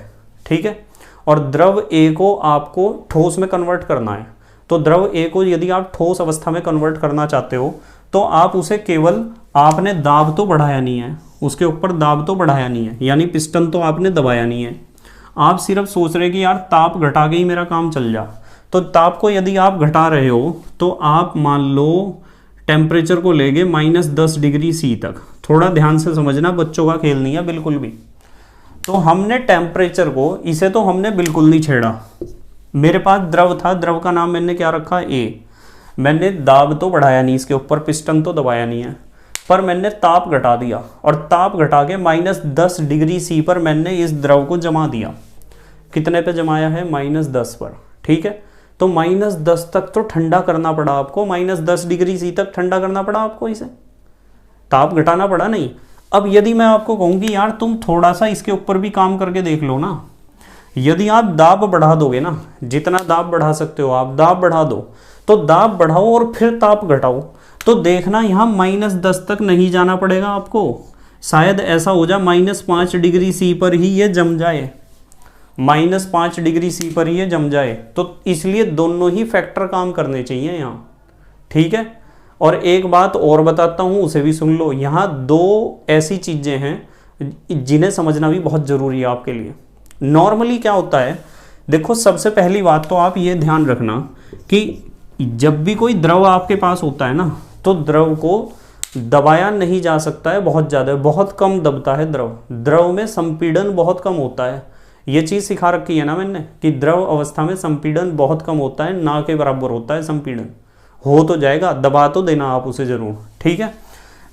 Speaker 1: ठीक है, और द्रव A को आपको ठोस में कन्वर्ट करना है। तो द्रव A को यदि आप ठोस अवस्था में कन्वर्ट करना चाहते हो तो आप उसे केवल, आपने दाब तो बढ़ाया नहीं है, उसके ऊपर दाब तो बढ़ाया नहीं है, यानी पिस्टन तो आपने दबाया नहीं है। आप सिर्फ सोच रहे कि यार ताप घटा के ही मेरा काम चल जा। तो ताप को यदि आप घटा रहे हो तो आप मान लो टेम्परेचर को लेंगे -10 डिग्री C तक। थोड़ा ध्यान से समझना, बच्चों का खेल नहीं है बिल्कुल भी। तो हमने टेम्परेचर को, इसे तो हमने बिल्कुल नहीं छेड़ा। मेरे पास द्रव था, द्रव का नाम मैंने क्या रखा, A। मैंने दाब तो बढ़ाया नहीं, इसके ऊपर पिस्टन तो दबाया नहीं है, पर मैंने ताप घटा दिया, और ताप घटा के -10 डिग्री C पर मैंने इस द्रव को जमा दिया। कितने पे जमाया है, -10 पर, ठीक है। तो -10 तक तो ठंडा करना पड़ा आपको, -10 डिग्री C तक ठंडा करना पड़ा आपको, इसे ताप घटाना पड़ा नहीं। अब यदि मैं आपको कहूँ कि यार तुम थोड़ा सा इसके ऊपर भी काम करके देख लो ना, यदि आप दाब बढ़ा दोगे ना, जितना दाब बढ़ा सकते हो आप दाब बढ़ा दो, तो दाब बढ़ाओ और फिर ताप घटाओ, तो देखना यहाँ -10 तक नहीं जाना पड़ेगा आपको। शायद ऐसा हो जाए -5 डिग्री C पर ही ये जम जाए, -5 डिग्री C पर ही ये जम जाए। तो इसलिए दोनों ही फैक्टर काम करने चाहिए यहाँ, ठीक है। और एक बात और बताता हूँ, उसे भी सुन लो। यहाँ 2 ऐसी चीज़ें हैं जिन्हें समझना भी बहुत ज़रूरी है आपके लिए। नॉर्मली क्या होता है, देखो सबसे पहली बात तो आप ये ध्यान रखना कि जब भी कोई द्रव आपके पास होता है ना, तो द्रव को दबाया नहीं जा सकता है बहुत ज़्यादा, बहुत कम दबता है द्रव। द्रव में संपीड़न बहुत कम होता है। ये चीज़ सिखा रखी है ना मैंने कि द्रव अवस्था में संपीड़न बहुत कम होता है, ना के बराबर होता है संपीड़न। हो तो जाएगा, दबा तो देना आप उसे ज़रूर, ठीक है।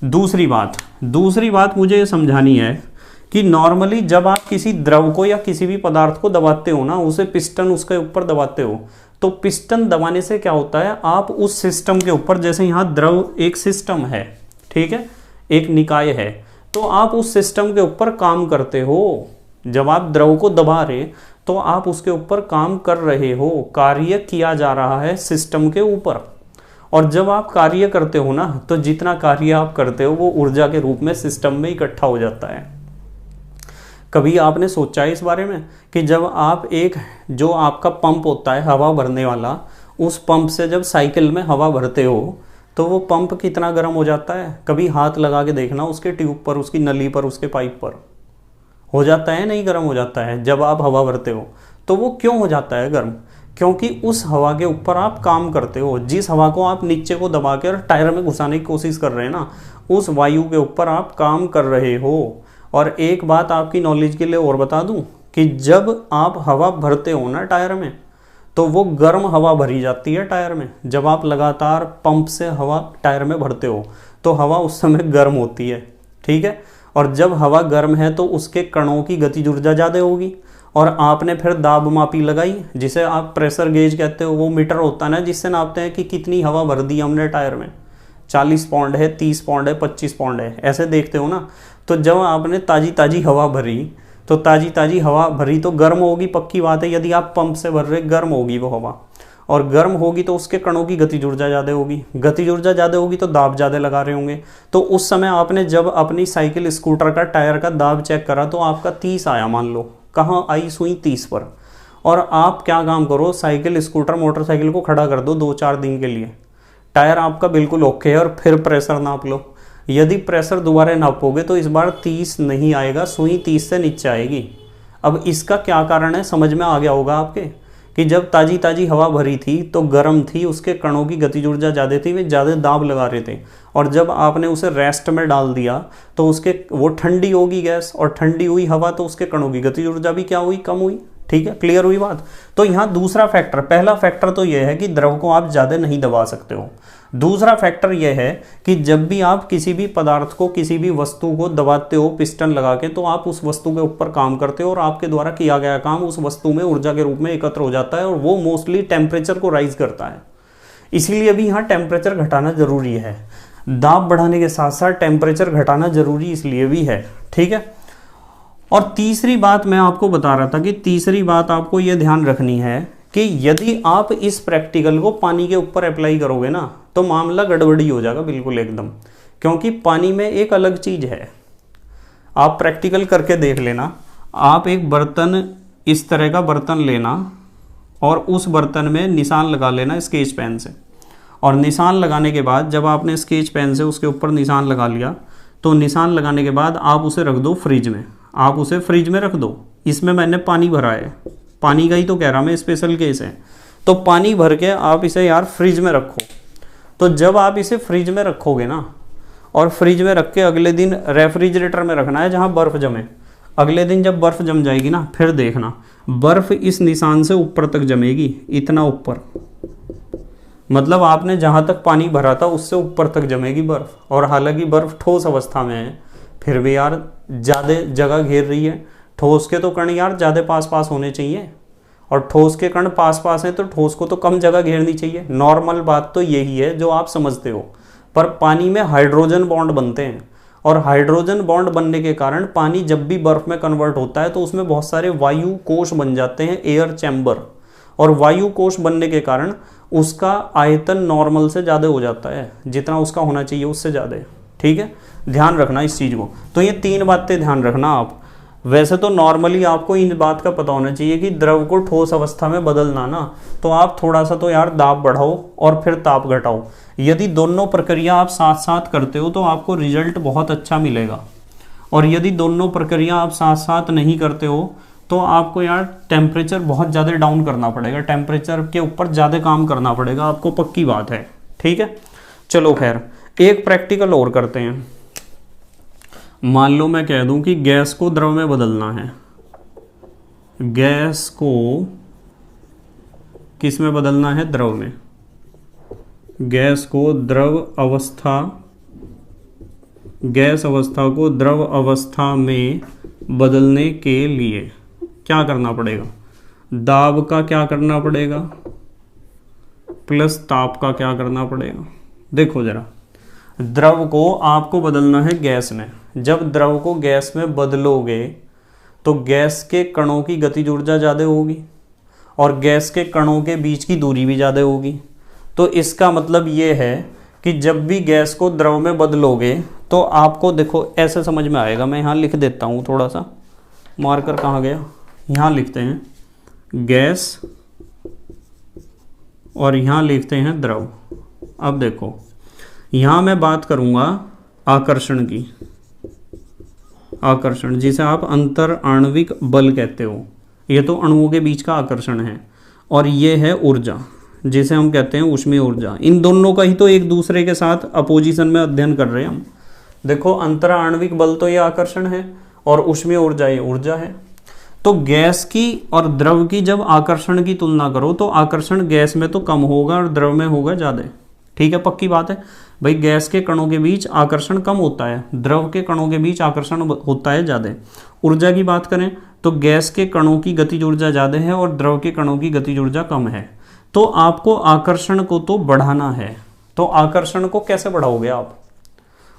Speaker 1: दूसरी बात मुझे ये समझानी है कि नॉर्मली जब आप किसी द्रव को या किसी भी पदार्थ को दबाते हो ना, उसे पिस्टन उसके ऊपर दबाते हो, तो पिस्टन दबाने से क्या होता है, आप उस सिस्टम के ऊपर, जैसे यहाँ द्रव एक सिस्टम है, ठीक है, एक निकाय है, तो आप उस सिस्टम के ऊपर काम करते हो। जब आप द्रव को दबा रहे तो आप उसके ऊपर काम कर रहे हो, कार्य किया जा रहा है सिस्टम के ऊपर। और जब आप कार्य करते हो ना, तो जितना कार्य आप करते हो वो ऊर्जा के रूप में सिस्टम में इकट्ठा हो जाता है। कभी आपने सोचा है इस बारे में कि जब आप एक, जो आपका पंप होता है हवा भरने वाला, उस पंप से जब साइकिल में हवा भरते हो तो वो पंप कितना गर्म हो जाता है? कभी हाथ लगा के देखना उसके ट्यूब पर, उसकी नली पर, उसके पाइप पर। हो जाता है नहीं, गर्म हो जाता है जब आप हवा भरते हो। तो वो क्यों हो जाता है गर्म? क्योंकि उस हवा के ऊपर आप काम करते हो। जिस हवा को आप नीचे को दबा कर टायर में घुसाने की कोशिश कर रहे हैं ना, उस वायु के ऊपर आप काम कर रहे हो। और एक बात आपकी नॉलेज के लिए और बता दूं कि जब आप हवा भरते हो ना टायर में, तो वो गर्म हवा भरी जाती है टायर में। जब आप लगातार पंप से हवा टायर में भरते हो तो हवा उस समय गर्म होती है, ठीक है। और जब हवा गर्म है तो उसके कणों की गतिज ऊर्जा ज़्यादा होगी। और आपने फिर दाब मापी लगाई, जिसे आप प्रेशर गेज कहते हो। वो मीटर होता है ना जिससे नापते हैं कि कितनी हवा भर दी हमने टायर में, 40 पाउंड है, 30 पाउंड है, 25 पाउंड है, ऐसे देखते हो ना। तो जब आपने ताज़ी हवा भरी, तो ताज़ी हवा भरी तो गर्म होगी, पक्की बात है। यदि आप पंप से भर रहे, गर्म होगी वो हवा, और गर्म होगी तो उसके कणों की गतिज ऊर्जा ज़्यादा होगी। गतिज ऊर्जा ज़्यादा होगी तो दाब ज़्यादा लगा रहे होंगे। तो उस समय आपने जब अपनी साइकिल स्कूटर का टायर का दाब चेक करा तो आपका 30 आया, मान लो। कहाँ आई सुई? 30 पर। और आप क्या काम करो, साइकिल स्कूटर मोटरसाइकिल को खड़ा कर दो 2-4 दिन के लिए, टायर आपका बिल्कुल ओके है, और फिर प्रेशर नाप लो। यदि प्रेशर दोबारा नापोगे तो इस बार 30 नहीं आएगा, सुई 30 से नीचे आएगी। अब इसका क्या कारण है समझ में आ गया होगा आपके, कि जब ताज़ी ताज़ी हवा भरी थी तो गर्म थी, उसके कणों की गतिज ऊर्जा ज़्यादा थी, वे ज़्यादा दाब लगा रहे थे, और जब आपने उसे रेस्ट में डाल दिया तो उसके वो ठंडी होगी गैस, और ठंडी हुई हवा तो उसके कणों की गतिज ऊर्जा भी क्या हुई, कम हुई। ठीक है, क्लियर हुई बात। तो यहाँ दूसरा फैक्टर, पहला फैक्टर तो यह है कि द्रव को आप ज़्यादा नहीं दबा सकते हो। दूसरा फैक्टर यह है कि जब भी आप किसी भी पदार्थ को, किसी भी वस्तु को दबाते हो पिस्टन लगा के, तो आप उस वस्तु के ऊपर काम करते हो और आपके द्वारा किया गया काम उस वस्तु में ऊर्जा के रूप में एकत्र हो जाता है, और वो मोस्टली टेम्परेचर को राइज करता है। इसीलिए भी यहाँ टेम्परेचर घटाना जरूरी है। दाब बढ़ाने के साथ साथ टेम्परेचर घटाना जरूरी इसलिए भी है। ठीक है, और तीसरी बात मैं आपको बता रहा था कि तीसरी बात आपको यह ध्यान रखनी है कि यदि आप इस प्रैक्टिकल को पानी के ऊपर अप्लाई करोगे ना तो मामला गड़बड़ी हो जाएगा बिल्कुल एकदम, क्योंकि पानी में एक अलग चीज़ है। आप प्रैक्टिकल करके देख लेना। आप एक बर्तन, इस तरह का बर्तन लेना और उस बर्तन में निशान लगा लेना स्केच पेन से, और निशान लगाने के बाद जब आपने स्केच पेन से उसके ऊपर निशान लगा लिया तो निशान लगाने के बाद आप उसे रख दो फ्रिज में। आप उसे फ्रिज में रख दो। इसमें मैंने पानी भरा है, पानी का ही तो कह रहा मैं, स्पेशल केस है। तो पानी भर के आप इसे यार फ्रिज में रखो। तो जब आप इसे फ्रिज में रखोगे ना, और फ्रिज में रख के अगले दिन रेफ्रिजरेटर में रखना है जहाँ बर्फ़ जमे। अगले दिन जब बर्फ़ जम जाएगी ना, फिर देखना बर्फ़ इस निशान से ऊपर तक जमेगी, इतना ऊपर, मतलब आपने जहाँ तक पानी भरा था उससे ऊपर तक जमेगी बर्फ़। और हालांकि बर्फ़ ठोस अवस्था में है, फिर भी यार ज़्यादा जगह घेर रही है। ठोस के तो कण यार ज़्यादा पास पास होने चाहिए, और ठोस के कण पास पास हैं तो ठोस को तो कम जगह घेरनी चाहिए। नॉर्मल बात तो यही है जो आप समझते हो। पर पानी में हाइड्रोजन बॉन्ड बनते हैं, और हाइड्रोजन बॉन्ड बनने के कारण पानी जब भी बर्फ़ में कन्वर्ट होता है तो उसमें बहुत सारे वायु कोश बन जाते हैं, एयर चैम्बर। और वायु कोश बनने के कारण उसका आयतन नॉर्मल से ज़्यादा हो जाता है, जितना उसका होना चाहिए उससे ज़्यादा। ठीक है, ध्यान रखना इस चीज़ को। तो ये 3 बातें ध्यान रखना आप। वैसे तो नॉर्मली आपको इन बात का पता होना चाहिए कि द्रव को ठोस अवस्था में बदलना ना, तो आप थोड़ा सा तो यार दाब बढ़ाओ और फिर ताप घटाओ। यदि दोनों प्रक्रिया आप साथ साथ करते हो तो आपको रिजल्ट बहुत अच्छा मिलेगा। और यदि दोनों प्रक्रिया आप साथ साथ नहीं करते हो तो आपको यार टेम्परेचर बहुत ज़्यादा डाउन करना पड़ेगा, टेम्परेचर के ऊपर ज़्यादा काम करना पड़ेगा आपको, पक्की बात है। ठीक है, चलो खैर एक प्रैक्टिकल और करते हैं। मान लो मैं कह दूं कि गैस को द्रव में बदलना है। गैस को किस में बदलना है? द्रव में। गैस को द्रव अवस्था, गैस अवस्था को द्रव अवस्था में बदलने के लिए क्या करना पड़ेगा? दाब का क्या करना पड़ेगा प्लस ताप का क्या करना पड़ेगा? देखो जरा, द्रव को आपको बदलना है गैस में। जब द्रव को गैस में बदलोगे तो गैस के कणों की गतिज ऊर्जा ज़्यादा होगी और गैस के कणों के बीच की दूरी भी ज़्यादा होगी। तो इसका मतलब ये है कि जब भी गैस को द्रव में बदलोगे तो आपको देखो ऐसे समझ में आएगा। मैं यहाँ लिख देता हूँ, थोड़ा सा मार्कर कहाँ गया, यहाँ लिखते हैं गैस और यहाँ लिखते हैं द्रव। अब देखो यहाँ मैं बात करूँगा आकर्षण की, आकर्षण जिसे आप अंतर आणविक बल कहते हो। ये तो अणुओं के बीच का आकर्षण है, और ये है ऊर्जा जिसे हम कहते हैं ऊष्मीय ऊर्जा। इन दोनों का ही तो एक दूसरे के साथ अपोजिशन में अध्ययन कर रहे हैं हम। देखो अंतर आणविक बल तो ये आकर्षण है और ऊष्मीय ऊर्जा ये ऊर्जा है। तो गैस की और द्रव की जब आकर्षण की तुलना करो तो आकर्षण गैस में तो कम होगा और द्रव में होगा ज़्यादा। ठीक है, पक्की बात है भाई। गैस के कणों के बीच आकर्षण कम होता है, द्रव के कणों के बीच आकर्षण होता है ज़्यादा। ऊर्जा की बात करें तो गैस के कणों की गतिज ऊर्जा ज़्यादा है और द्रव के कणों की गतिज ऊर्जा कम है। तो आपको आकर्षण को तो बढ़ाना है। तो आकर्षण को कैसे बढ़ाओगे आप?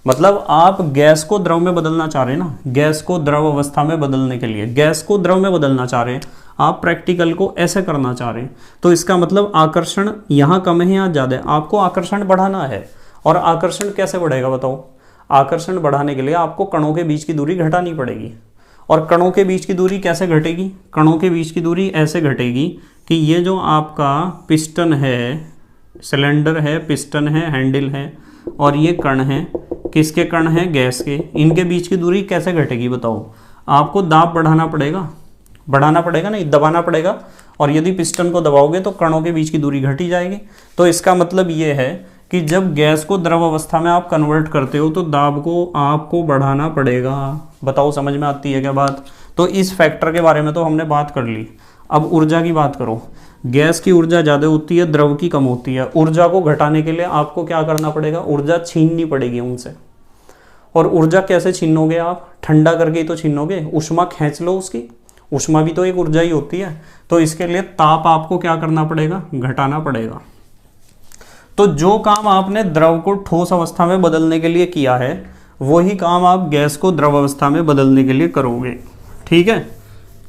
Speaker 1: मतलब आप गैस को द्रव में बदलना चाह रहे हैं ना, गैस को द्रव अवस्था में बदलने के लिए गैस को द्रव में बदलना चाह रहे हैं आप, प्रैक्टिकल को ऐसे करना चाह रहे हैं। तो इसका मतलब आकर्षण यहाँ कम है यहाँ ज़्यादा है, आपको आकर्षण बढ़ाना है। और आकर्षण कैसे बढ़ेगा बताओ? आकर्षण बढ़ाने के लिए आपको कणों के बीच की दूरी घटानी पड़ेगी। और कणों के बीच की दूरी कैसे घटेगी? कणों के बीच की दूरी ऐसे घटेगी कि ये जो आपका पिस्टन है, सिलेंडर है, पिस्टन है, हैंडल है, और ये कण है, किसके कण हैं? गैस के। इनके बीच की दूरी कैसे घटेगी बताओ? आपको दाब बढ़ाना पड़ेगा, बढ़ाना पड़ेगा, नहीं दबाना पड़ेगा। और यदि पिस्टन को दबाओगे तो कणों के बीच की दूरी घटी जाएगी। तो इसका मतलब ये है कि जब गैस को द्रव अवस्था में आप कन्वर्ट करते हो तो दाब को आपको बढ़ाना पड़ेगा। बताओ समझ में आती है क्या बात? तो इस फैक्टर के बारे में तो हमने बात कर ली। अब ऊर्जा की बात करो। गैस की ऊर्जा ज़्यादा होती है, द्रव की कम होती है। ऊर्जा को घटाने के लिए आपको क्या करना पड़ेगा? ऊर्जा छीननी पड़ेगी उनसे। और ऊर्जा कैसे छीनोगे आप? ठंडा करके ही तो छीनोगे। ऊष्मा खींच लो उसकी, ऊष्मा भी तो एक ऊर्जा ही होती है। तो इसके लिए ताप आपको क्या करना पड़ेगा? घटाना पड़ेगा। तो जो काम आपने द्रव को ठोस अवस्था में बदलने के लिए किया है वही काम आप गैस को द्रव अवस्था में बदलने के लिए करोगे। ठीक है,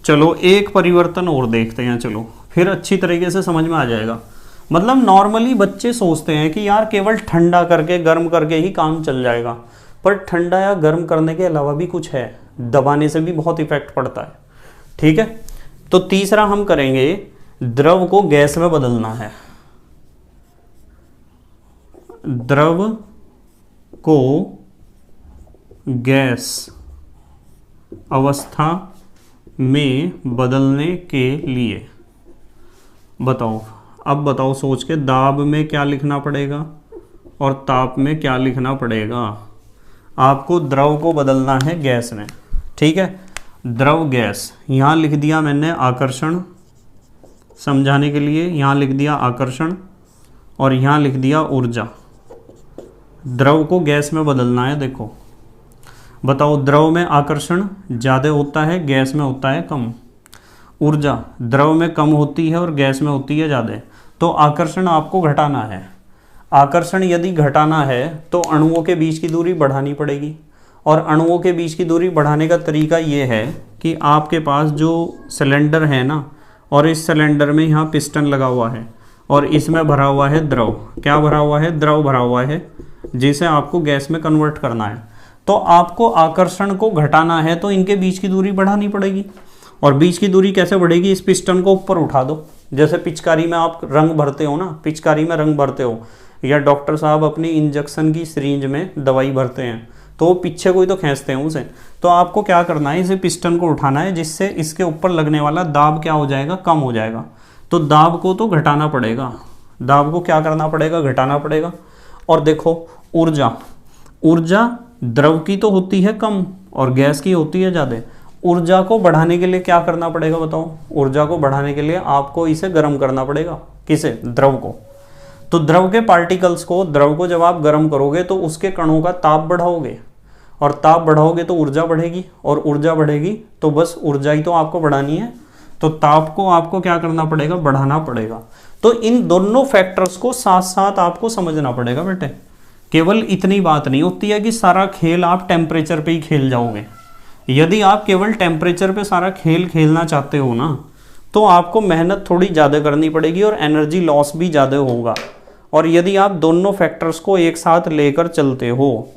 Speaker 1: चलो एक परिवर्तन और देखते हैं। चलो फिर अच्छी तरीके से समझ में आ जाएगा। मतलब नॉर्मली बच्चे सोचते हैं कि यार केवल ठंडा करके गर्म करके ही काम चल जाएगा, पर ठंडा या गर्म करने के अलावा भी कुछ है, दबाने से भी बहुत इफेक्ट पड़ता है। ठीक है, तो तीसरा हम करेंगे, द्रव को गैस में बदलना है। द्रव को गैस अवस्था में बदलने के लिए बताओ, अब बताओ सोच के, दाब में क्या लिखना पड़ेगा और ताप में क्या लिखना पड़ेगा? आपको द्रव को बदलना है गैस में। ठीक है, द्रव गैस, यहाँ लिख दिया मैंने आकर्षण, समझाने के लिए यहाँ लिख दिया आकर्षण और यहाँ लिख दिया ऊर्जा। द्रव को गैस में बदलना है। देखो बताओ, द्रव में आकर्षण ज़्यादा होता है, गैस में होता है कम। ऊर्जा द्रव में कम होती है और गैस में होती है ज़्यादा। तो आकर्षण आपको घटाना है। आकर्षण यदि घटाना है तो अणुओं के बीच की दूरी बढ़ानी पड़ेगी। और अणुओं के बीच की दूरी बढ़ाने का तरीका ये है कि आपके पास जो सिलेंडर है ना, और इस सिलेंडर में यहाँ पिस्टन लगा हुआ है और इसमें भरा हुआ है द्रव। क्या भरा हुआ है? द्रव भरा हुआ है, जिसे आपको गैस में कन्वर्ट करना है। तो आपको आकर्षण को घटाना है तो इनके बीच की दूरी बढ़ानी पड़ेगी। और बीच की दूरी कैसे बढ़ेगी? इस पिस्टन को ऊपर उठा दो। जैसे पिचकारी में आप रंग भरते हो ना, पिचकारी में रंग भरते हो, या डॉक्टर साहब अपनी इंजेक्शन की सिरिंज में दवाई भरते हैं, तो वो पीछे कोई तो खींचते हैं उसे। तो आपको क्या करना है? इसे पिस्टन को उठाना है, जिससे इसके ऊपर लगने वाला दाब क्या हो जाएगा? कम हो जाएगा। तो दाब को तो घटाना पड़ेगा। दाब को क्या करना पड़ेगा? घटाना पड़ेगा। और देखो ऊर्जा, ऊर्जा द्रव की तो होती है कम और गैस की होती है ज़्यादा। ऊर्जा को बढ़ाने के लिए क्या करना पड़ेगा बताओ? ऊर्जा को बढ़ाने के लिए आपको इसे गर्म करना पड़ेगा। किसे? द्रव को। तो द्रव के पार्टिकल्स को, द्रव को जब आप गर्म करोगे तो उसके कणों का ताप बढ़ाओगे, और ताप बढ़ाओगे तो ऊर्जा बढ़ेगी, और ऊर्जा बढ़ेगी तो बस ऊर्जा ही तो आपको बढ़ानी है। तो ताप को आपको क्या करना पड़ेगा? बढ़ाना पड़ेगा। तो इन दोनों फैक्टर्स को साथ साथ आपको समझना पड़ेगा बेटे। केवल इतनी बात नहीं होती है कि सारा खेल आप टेम्परेचर पे ही खेल जाओगे। यदि आप केवल टेम्परेचर पे सारा खेल खेलना चाहते हो ना, तो आपको मेहनत थोड़ी ज़्यादा करनी पड़ेगी और एनर्जी लॉस भी ज़्यादा होगा। और यदि आप दोनों फैक्टर्स को एक साथ लेकर चलते हो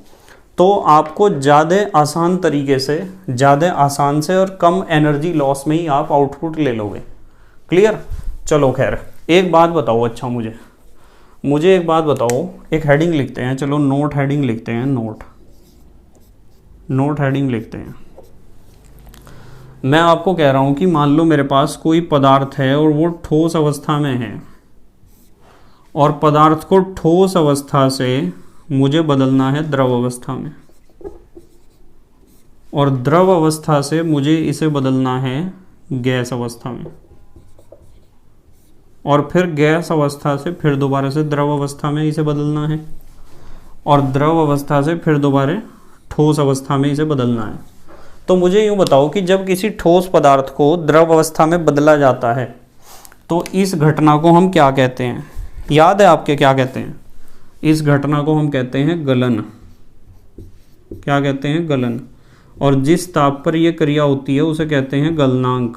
Speaker 1: तो आपको ज़्यादा आसान तरीके से, ज़्यादा आसान से और कम एनर्जी लॉस में ही आप आउटपुट ले लोगे। क्लियर? चलो खैर एक बात बताओ, अच्छा मुझे एक बात बताओ, एक हेडिंग लिखते हैं। चलो नोट हेडिंग लिखते हैं, नोट हेडिंग लिखते हैं। मैं आपको कह रहा हूं कि मान लो मेरे पास कोई पदार्थ है और वो ठोस अवस्था में है, और पदार्थ को ठोस अवस्था से मुझे बदलना है द्रव अवस्था में, और द्रव अवस्था से मुझे इसे बदलना है गैस अवस्था में, और फिर गैस अवस्था से फिर दोबारा से द्रव अवस्था में इसे बदलना है, और द्रव अवस्था से फिर दोबारा ठोस अवस्था में इसे बदलना है। तो मुझे यूँ बताओ कि जब किसी ठोस पदार्थ को द्रव अवस्था में बदला जाता है तो इस घटना को हम क्या कहते हैं? याद है आपके क्या कहते हैं? इस घटना को हम कहते हैं गलन। क्या कहते हैं? गलन। और जिस ताप पर यह क्रिया होती है उसे कहते हैं गलनांक,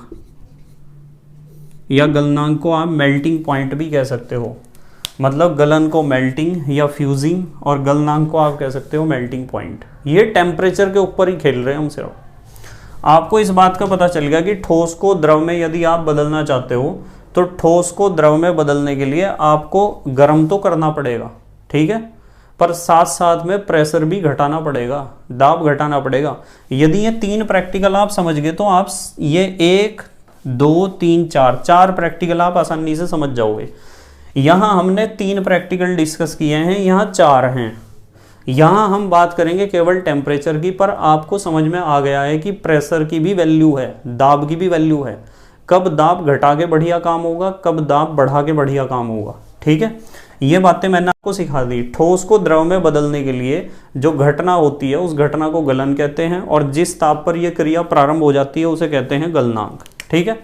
Speaker 1: या गलनांक को आप मेल्टिंग पॉइंट भी कह सकते हो। मतलब गलन को मेल्टिंग या फ्यूजिंग, और गलनांक को आप कह सकते हो मेल्टिंग पॉइंट। ये टेम्परेचर के ऊपर ही खेल रहे हैं हम सिर्फ। आपको इस बात का पता चल गया कि ठोस को द्रव में यदि आप बदलना चाहते हो तो ठोस को द्रव में बदलने के लिए आपको गर्म तो करना पड़ेगा, ठीक है, पर साथ साथ में प्रेशर भी घटाना पड़ेगा, दाब घटाना पड़ेगा। यदि ये तीन प्रैक्टिकल आप समझ गए तो आप ये 1, 2 3 4, 4 प्रैक्टिकल आप आसानी से समझ जाओगे। यहाँ हमने 3 प्रैक्टिकल डिस्कस किए हैं, यहाँ 4 हैं। यहाँ हम बात करेंगे केवल टेम्परेचर की, पर आपको समझ में आ गया है कि प्रेशर की भी वैल्यू है, दाब की भी वैल्यू है। कब दाब घटा के बढ़िया काम होगा, कब दाब बढ़ा के बढ़िया काम होगा। ठीक है, ये बातें मैंने आपको सिखा दी। ठोस को द्रव में बदलने के लिए जो घटना होती है उस घटना को गलन कहते हैं, और जिस ताप पर यह क्रिया प्रारंभ हो जाती है उसे कहते हैं गलनांक। ठीक है,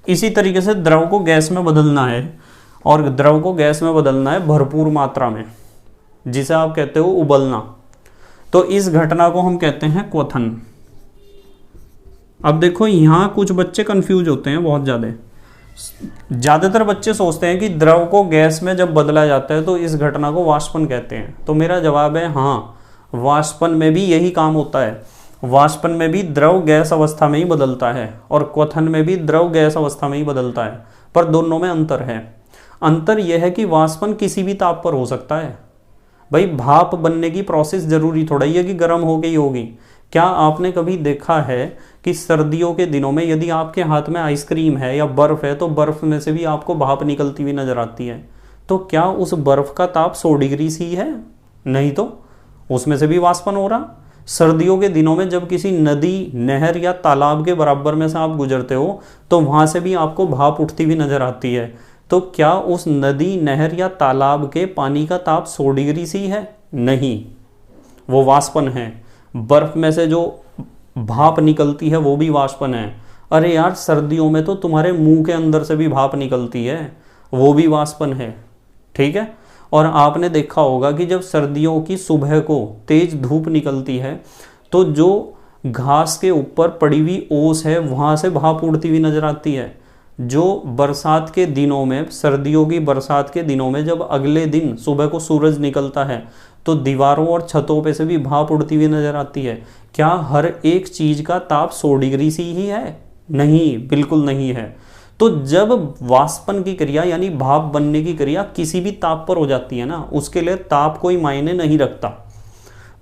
Speaker 1: इसी तरीके से द्रव को गैस में बदलना है, और द्रव को गैस में बदलना है भरपूर मात्रा में, जिसे आप कहते हो उबलना। तो इस घटना को हम कहते हैं क्वथन। अब देखो यहाँ कुछ बच्चे कंफ्यूज होते हैं बहुत ज़्यादातर बच्चे सोचते हैं कि द्रव को गैस में जब बदला जाता है तो इस घटना को वाष्पन कहते हैं। तो मेरा जवाब है हाँ, वाष्पन में भी यही काम होता है। वाष्पन में भी द्रव गैस अवस्था में ही बदलता है, और क्वथन में भी द्रव गैस अवस्था में ही बदलता है, पर दोनों में अंतर है। अंतर यह है कि वाष्पन किसी भी ताप पर हो सकता है। भाई भाप बनने की प्रोसेस जरूरी थोड़ा ही है कि गर्म हो गई होगी। क्या आपने कभी देखा है कि सर्दियों के दिनों में यदि आपके हाथ में आइसक्रीम है या बर्फ़ है तो बर्फ़ में से भी आपको भाप निकलती हुई नज़र आती है? तो क्या उस बर्फ़ का ताप 100 डिग्री सी है? नहीं, तो उसमें से भी वाष्पन हो रहा। सर्दियों के दिनों में जब किसी नदी, नहर या तालाब के बराबर में से आप गुजरते हो तो वहाँ से भी आपको भाप उठती हुई नज़र आती है। तो क्या उस नदी, नहर या तालाब के पानी का ताप 100 डिग्री सी है? नहीं, वो वाष्पन है। बर्फ में से जो भाप निकलती है वो भी वाष्पन है। अरे यार, सर्दियों में तो तुम्हारे मुंह के अंदर से भी भाप निकलती है, वो भी वाष्पन है। ठीक है, और आपने देखा होगा कि जब सर्दियों की सुबह को तेज धूप निकलती है तो जो घास के ऊपर पड़ी हुई ओस है वहाँ से भाप उड़ती हुई नजर आती है। जो बरसात के दिनों में, सर्दियों की बरसात के दिनों में जब अगले दिन सुबह को सूरज निकलता है तो दीवारों और छतों पे से भी भाप उड़ती हुई नजर आती है। क्या हर एक चीज का ताप 100 डिग्री सी ही है? नहीं, बिल्कुल नहीं है। तो जब वाष्पन की क्रिया यानी भाप बनने की क्रिया किसी भी ताप पर हो जाती है ना, उसके लिए ताप कोई मायने नहीं रखता।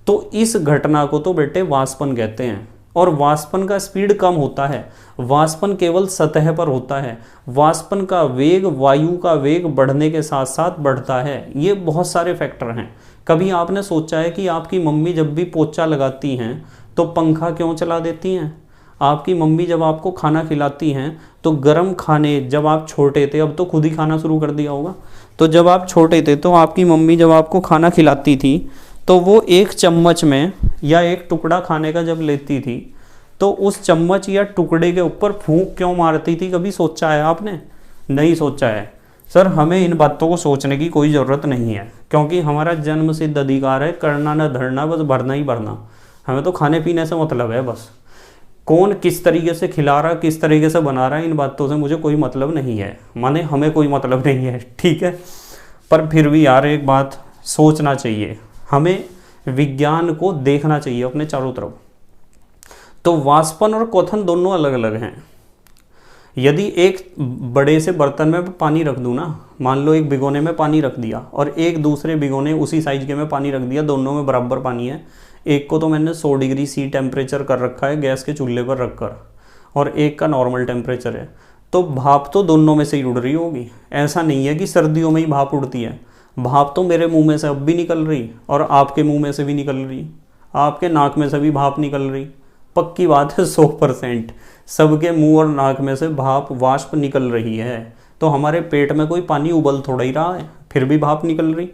Speaker 1: तो इस घटना को तो बेटे वाष्पन कहते हैं। और वाष्पन का स्पीड कम होता है, वाष्पन केवल सतह पर होता है। वाष्पन का वेग वायु का वेग बढ़ने के साथ साथ बढ़ता है। ये बहुत सारे फैक्टर हैं। कभी आपने सोचा है कि आपकी मम्मी जब भी पोछा लगाती हैं तो पंखा क्यों चला देती हैं? आपकी मम्मी जब आपको खाना खिलाती हैं तो गर्म खाने, जब आप छोटे थे, अब तो खुद ही खाना शुरू कर दिया होगा, तो जब आप छोटे थे तो आपकी मम्मी जब आपको खाना खिलाती थी तो वो एक चम्मच में या एक टुकड़ा खाने का जब लेती थी तो उस चम्मच या टुकड़े के ऊपर फूंक क्यों मारती थी? कभी सोचा है आपने? नहीं सोचा है। सर, हमें इन बातों को सोचने की कोई ज़रूरत नहीं है, क्योंकि हमारा जन्म सिद्ध अधिकार है करना न धरना, बस भरना ही भरना। हमें तो खाने पीने से मतलब है बस। कौन किस तरीके से खिला रहा, किस तरीके से बना रहा है, इन बातों से मुझे कोई मतलब नहीं है। माने हमें कोई मतलब नहीं है, ठीक है। पर फिर भी यार एक बात सोचना चाहिए, हमें विज्ञान को देखना चाहिए अपने चारों तरफ। तो वाष्पन और क्वथन दोनों अलग अलग हैं। यदि एक बड़े से बर्तन में पानी रख दूँ ना, मान लो एक भिगोने में पानी रख दिया और एक दूसरे भिगोने उसी साइज के में पानी रख दिया, दोनों में बराबर पानी है। एक को तो मैंने 100 डिग्री सी टेम्परेचर कर रखा है गैस के चूल्हे पर रखकर, और एक का नॉर्मल टेम्परेचर है, तो भाप तो दोनों में से ही उड़ रही होगी। ऐसा नहीं है कि सर्दियों में ही भाप उड़ती है। भाप तो मेरे मुंह में से अब भी निकल रही, और आपके मुंह में से भी निकल रही, आपके नाक में से भी भाप निकल रही। पक्की बात है, 100% सबके मुंह और नाक में से भाप, वाष्प निकल रही है। तो हमारे पेट में कोई पानी उबल थोड़ा ही रहा है, फिर भी भाप निकल रही,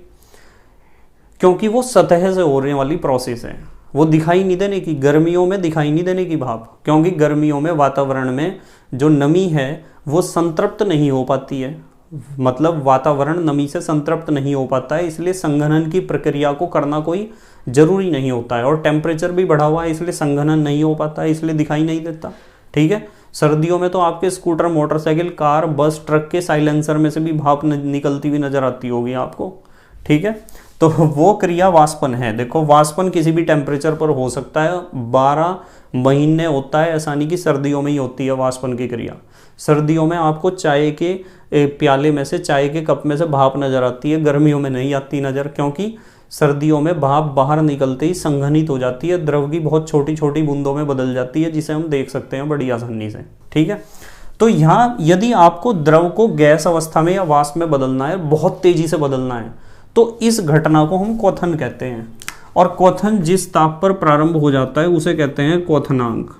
Speaker 1: क्योंकि वो सतह से होने वाली प्रोसेस है। वो दिखाई नहीं देने की, गर्मियों में दिखाई नहीं देने की भाप, क्योंकि गर्मियों में वातावरण में जो नमी है वो संतृप्त नहीं हो पाती है। मतलब वातावरण नमी से संतृप्त नहीं हो पाता है, इसलिए संघनन की प्रक्रिया को करना कोई जरूरी नहीं होता है। और टेम्परेचर भी बढ़ा हुआ है, इसलिए संघनन नहीं हो पाता है, इसलिए दिखाई नहीं देता। ठीक है, सर्दियों में तो आपके स्कूटर, मोटरसाइकिल, कार, बस, ट्रक के साइलेंसर में से भी भाप निकलती हुई नजर आती होगी आपको। ठीक है, तो वो क्रिया वाष्पन है। देखो, वाष्पन किसी भी टेम्परेचर पर हो सकता है, 12 महीने होता है, ऐसा नहीं कि सर्दियों में ही होती है वाष्पन की क्रिया। सर्दियों में आपको चाय के प्याले में से, चाय के कप में से भाप नजर आती है, गर्मियों में नहीं आती नजर, क्योंकि सर्दियों में भाप बाहर निकलते ही संघनित हो जाती है, द्रव की बहुत छोटी छोटी बूंदों में बदल जाती है, जिसे हम देख सकते हैं बड़ी आसानी से। ठीक है, तो यहाँ यदि आपको द्रव को गैस अवस्था में या वाष्प में बदलना है, बहुत तेजी से बदलना है, तो इस घटना को हम क्वथन कहते हैं। और क्वथन जिस ताप पर प्रारंभ हो जाता है उसे कहते हैं क्वथनांक।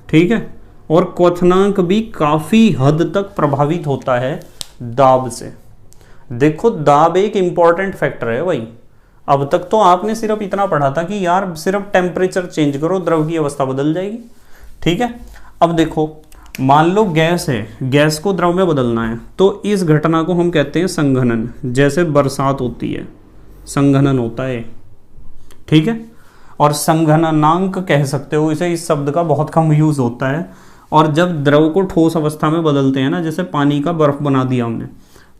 Speaker 1: ठीक है, और क्वथनांक भी काफी हद तक प्रभावित होता है दाब से। देखो दाब एक इंपॉर्टेंट फैक्टर है भाई। अब तक तो आपने सिर्फ इतना पढ़ा था कि यार सिर्फ टेम्परेचर चेंज करो द्रव की अवस्था बदल जाएगी। ठीक है, अब देखो मान लो गैस है, गैस को द्रव में बदलना है, तो इस घटना को हम कहते हैं संघनन। जैसे बरसात होती है, संघनन होता है। ठीक है, और संघननांक कह सकते हो इसे, इस शब्द का बहुत कम यूज होता है। और जब द्रव को ठोस अवस्था में बदलते हैं ना, जैसे पानी का बर्फ बना दिया हमने,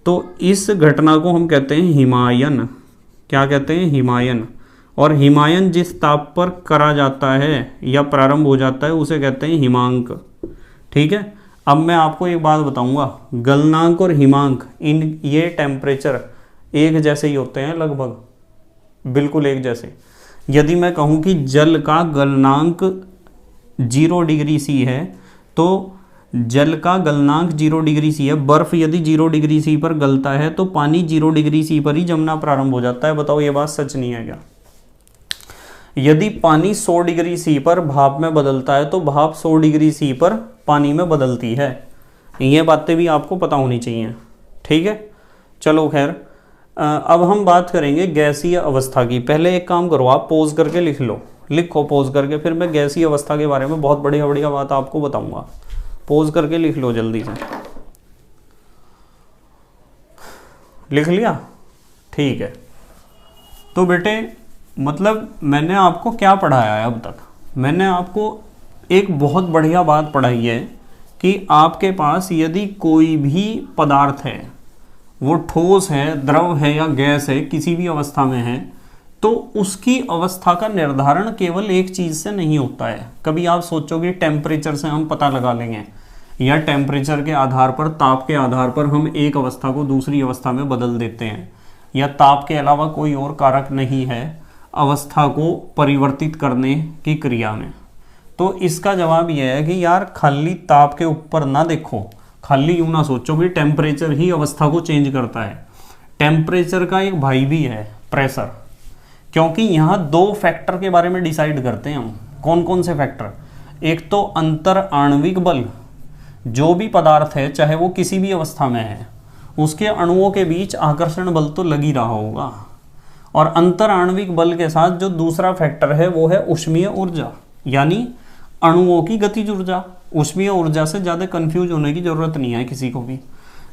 Speaker 1: तो इस घटना को हम कहते हैं हिमायन। क्या कहते हैं? हिमायन। और हिमायन जिस ताप पर करा जाता है या प्रारंभ हो जाता है उसे कहते हैं हिमांक। ठीक है, अब मैं आपको एक बात बताऊंगा, गलनांक और हिमांक इन ये टेम्परेचर एक जैसे ही होते हैं, लगभग बिल्कुल एक जैसे। यदि मैं कहूं कि जल का गलनांक 0 डिग्री सी है, तो जल का गलनांक 0 डिग्री सी है। बर्फ यदि 0 डिग्री सी पर गलता है तो पानी 0 डिग्री सी पर ही जमना प्रारंभ हो जाता है। बताओ ये बात सच नहीं है क्या? यदि पानी 100 डिग्री सी पर भाप में बदलता है तो भाप 100 डिग्री सी पर पानी में बदलती है। ये बातें भी आपको पता होनी चाहिए। ठीक है, चलो खैर, अब हम बात करेंगे गैसीय अवस्था की। पहले एक काम करो, आप पॉज करके लिख लो, लिखो पॉज करके, फिर मैं गैसीय अवस्था के बारे में बहुत बढ़िया बढ़िया बात आपको बताऊंगा। पॉज करके लिख लो जल्दी से। लिख लिया? ठीक है, तो बेटे मतलब मैंने आपको क्या पढ़ाया है अब तक? मैंने आपको एक बहुत बढ़िया बात पढ़ाई है कि आपके पास यदि कोई भी पदार्थ है, वो ठोस है, द्रव है या गैस है, किसी भी अवस्था में है, तो उसकी अवस्था का निर्धारण केवल एक चीज़ से नहीं होता है। कभी आप सोचोगे टेम्परेचर से हम पता लगा लेंगे, या टेम्परेचर के आधार पर, ताप के आधार पर हम एक अवस्था को दूसरी अवस्था में बदल देते हैं, या ताप के अलावा कोई और कारक नहीं है अवस्था को परिवर्तित करने की क्रिया में। तो इसका जवाब यह है कि यार खाली ताप के ऊपर ना देखो, खाली यूं ना सोचो कि टेम्परेचर ही अवस्था को चेंज करता है। टेम्परेचर का एक भाई भी है, प्रेशर। क्योंकि यहाँ दो फैक्टर के बारे में डिसाइड करते हैं हम। कौन कौन से फैक्टर? एक तो अंतर आणविक बल, जो भी पदार्थ है चाहे वो किसी भी अवस्था में है, उसके अणुओं के बीच आकर्षण बल तो लग ही रहा होगा। और अंतर आणविक बल के साथ जो दूसरा फैक्टर है वो है ऊष्मीय ऊर्जा, यानी अणुओं की गतिज ऊर्जा। ऊष्मीय ऊर्जा से ज़्यादा कंफ्यूज होने की जरूरत नहीं है किसी को भी।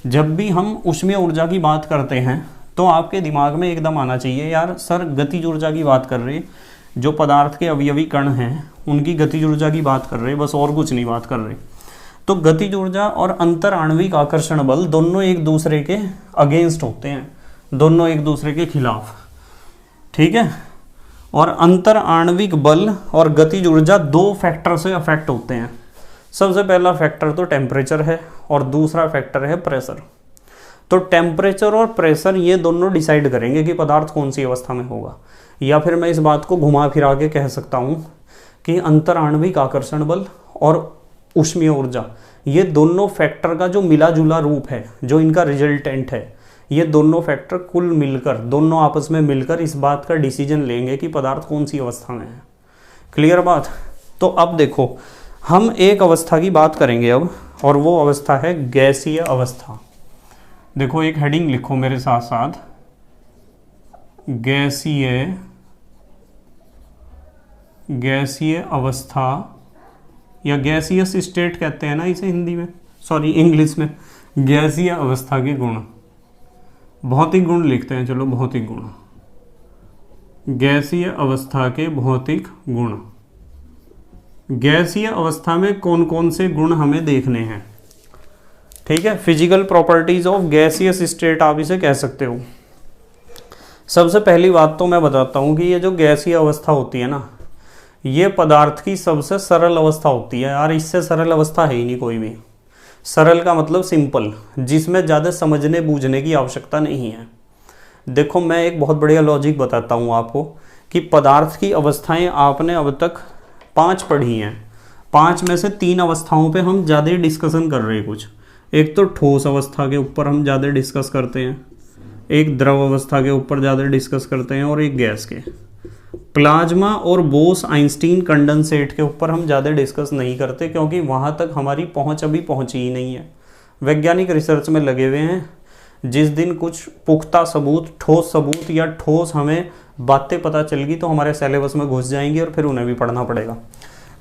Speaker 1: जब भी हम ऊष्मीय ऊर्जा की बात करते हैं तो आपके दिमाग में एकदम आना चाहिए, यार सर गतिज ऊर्जा की बात कर रहे, जो पदार्थ के अवयवी कण हैं उनकी गतिज ऊर्जा की बात कर रहे, बस और कुछ नहीं बात कर रहे। तो गतिज ऊर्जा और अंतर आणविक आकर्षण बल दोनों एक दूसरे के अगेंस्ट होते हैं, दोनों एक दूसरे के खिलाफ। ठीक है, और अंतर आणविक बल और गतिज ऊर्जा दो फैक्टर से अफेक्ट होते हैं। सबसे पहला फैक्टर तो टेम्परेचर है और दूसरा फैक्टर है प्रेशर। तो टेम्परेचर और प्रेशर ये दोनों डिसाइड करेंगे कि पदार्थ कौन सी अवस्था में होगा। या फिर मैं इस बात को घुमा फिरा के कह सकता हूँ कि अंतर आणविक आकर्षण बल और ऊष्मीय ऊर्जा, ये दोनों फैक्टर का जो मिला जुला रूप है, जो इनका रिजल्टेंट है, ये दोनों फैक्टर कुल मिलकर, दोनों आपस में मिलकर इस बात का डिसीजन लेंगे कि पदार्थ कौन सी अवस्था में है। क्लियर बात? तो अब देखो हम एक अवस्था की बात करेंगे अब, और वो अवस्था है गैसीय अवस्था। देखो एक हेडिंग लिखो मेरे साथ साथ, गैसीय अवस्था, या गैसियस स्टेट कहते हैं ना इसे हिंदी में, सॉरी इंग्लिश में। गैसीय अवस्था के गुण, भौतिक गुण लिखते हैं, चलो भौतिक गुण। गैसीय अवस्था के भौतिक गुण। गैसीय अवस्था में कौन कौन से गुण हमें देखने हैं? ठीक है, physical properties of gaseous state आप इसे कह सकते हो। सबसे पहली बात तो मैं बताता हूँ कि ये जो गैसीय अवस्था होती है ना, ये पदार्थ की सबसे सरल अवस्था होती है। यार इससे सरल अवस्था है ही नहीं कोई भी। सरल का मतलब सिंपल, जिसमें ज़्यादा समझने बूझने की आवश्यकता नहीं है। देखो मैं एक बहुत बढ़िया लॉजिक बताता हूँ आपको कि पदार्थ की अवस्थाएं आपने अब तक 5 पढ़ी हैं। 5 में से 3 अवस्थाओं पे हम ज़्यादा डिस्कशन कर रहे हैं कुछ। एक तो ठोस अवस्था के ऊपर हम ज़्यादा डिस्कस करते हैं, एक द्रव अवस्था के ऊपर ज़्यादा डिस्कस करते हैं, और एक गैस के। प्लाज्मा और बोस आइंस्टीन कंडेंसेट के ऊपर हम ज़्यादा डिस्कस नहीं करते, क्योंकि वहाँ तक हमारी पहुँच अभी पहुँची ही नहीं है। वैज्ञानिक रिसर्च में लगे हुए हैं, जिस दिन कुछ पुख्ता सबूत, ठोस सबूत या ठोस हमें बातें पता चलेगी तो हमारे सिलेबस में घुस जाएंगी और फिर उन्हें भी पढ़ना पड़ेगा।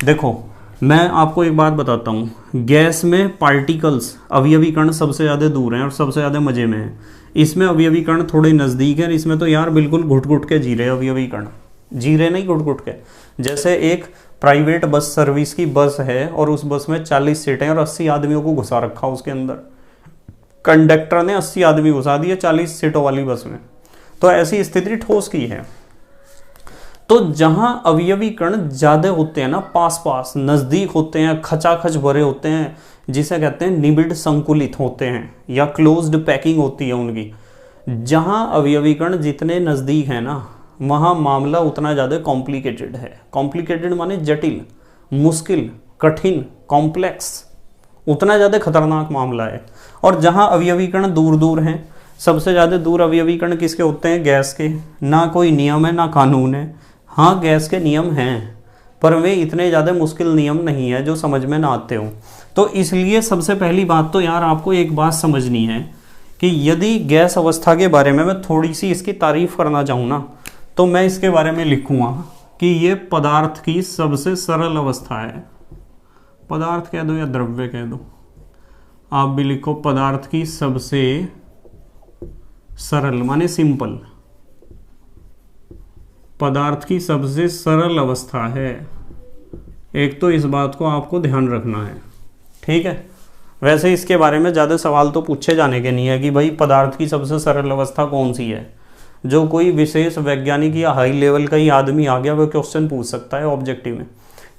Speaker 1: देखो मैं आपको एक बात बताता हूँ, गैस में पार्टिकल्स, अवयवी कण सबसे ज़्यादा दूर हैं और सबसे ज़्यादा मज़े में हैं। इसमें अवयवी कण थोड़े नज़दीक हैं, इसमें तो यार बिल्कुल घुट घुट के जी रहे अवयवी कण, जी रहे नहीं, घुट घुट के। जैसे एक प्राइवेट बस सर्विस की बस है और उस बस में 40 सीटें और 80 आदमियों को घुसा रखा उसके अंदर, कंडक्टर ने 80 आदमी घुसा दिए 40 सीटों वाली बस में। तो ऐसी स्थिति ठोस की है। तो जहां अवयवी कण ज्यादा होते हैं ना, पास पास नजदीक होते हैं, खचाखच भरे होते हैं, जिसे कहते हैं निबिड संकुलित होते हैं या क्लोज्ड पैकिंग होती है उनकी, जहां अवयवी कण जितने नजदीक है ना, वहां मामला उतना ज्यादा कॉम्प्लिकेटेड है। कॉम्प्लिकेटेड माने जटिल, मुश्किल, कठिन, कॉम्प्लेक्स, उतना ज़्यादा खतरनाक मामला है। और जहाँ अवयवी कण दूर दूर हैं, सबसे ज़्यादा दूर अवयवी कण किसके होते हैं? गैस के। ना कोई नियम है ना कानून है। हाँ, गैस के नियम हैं, पर वे इतने ज़्यादा मुश्किल नियम नहीं है जो समझ में ना आते हो। तो इसलिए सबसे पहली बात तो यार आपको एक बात समझनी है कि यदि गैस अवस्था के बारे में मैं थोड़ी सी इसकी तारीफ करना चाहूँ ना, तो मैं इसके बारे में लिखूँगा कि ये पदार्थ की सबसे सरल अवस्था है। पदार्थ कह दो या द्रव्य कह दो, आप भी लिखो पदार्थ की सबसे सरल, माने सिंपल, पदार्थ की सबसे सरल अवस्था है। एक तो इस बात को आपको ध्यान रखना है, ठीक है। वैसे इसके बारे में ज़्यादा सवाल तो पूछे जाने के नहीं है कि भाई पदार्थ की सबसे सरल अवस्था कौन सी है। जो कोई विशेष वैज्ञानिक या हाई लेवल का ही आदमी आ गया वो क्वेश्चन पूछ सकता है ऑब्जेक्टिव में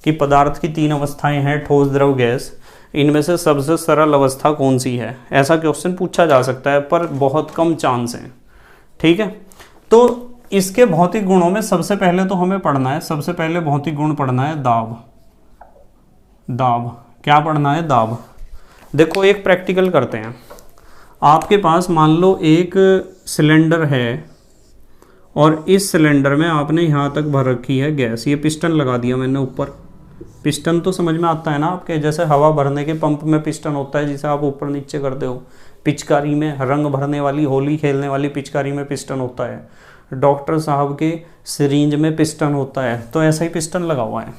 Speaker 1: कि पदार्थ की 3 अवस्थाएं हैं, ठोस, द्रव, गैस, इनमें से सबसे सरल अवस्था कौन सी है। ऐसा क्वेश्चन पूछा जा सकता है, पर बहुत कम चांस हैं, ठीक है। तो इसके भौतिक गुणों में सबसे पहले तो हमें पढ़ना है, सबसे पहले भौतिक गुण पढ़ना है दाब। दाब क्या पढ़ना है? दाब। देखो एक प्रैक्टिकल करते हैं। आपके पास मान लो एक सिलेंडर है और इस सिलेंडर में आपने यहाँ तक भर रखी है गैस। ये पिस्टन लगा दिया मैंने ऊपर। पिस्टन तो समझ में आता है ना आपके, जैसे हवा भरने के पंप में पिस्टन होता है जिसे आप ऊपर नीचे करते हो। पिचकारी में, रंग भरने वाली, होली खेलने वाली पिचकारी में पिस्टन होता है। डॉक्टर साहब के सिरिंज में पिस्टन होता है। तो ऐसा ही पिस्टन लगा हुआ है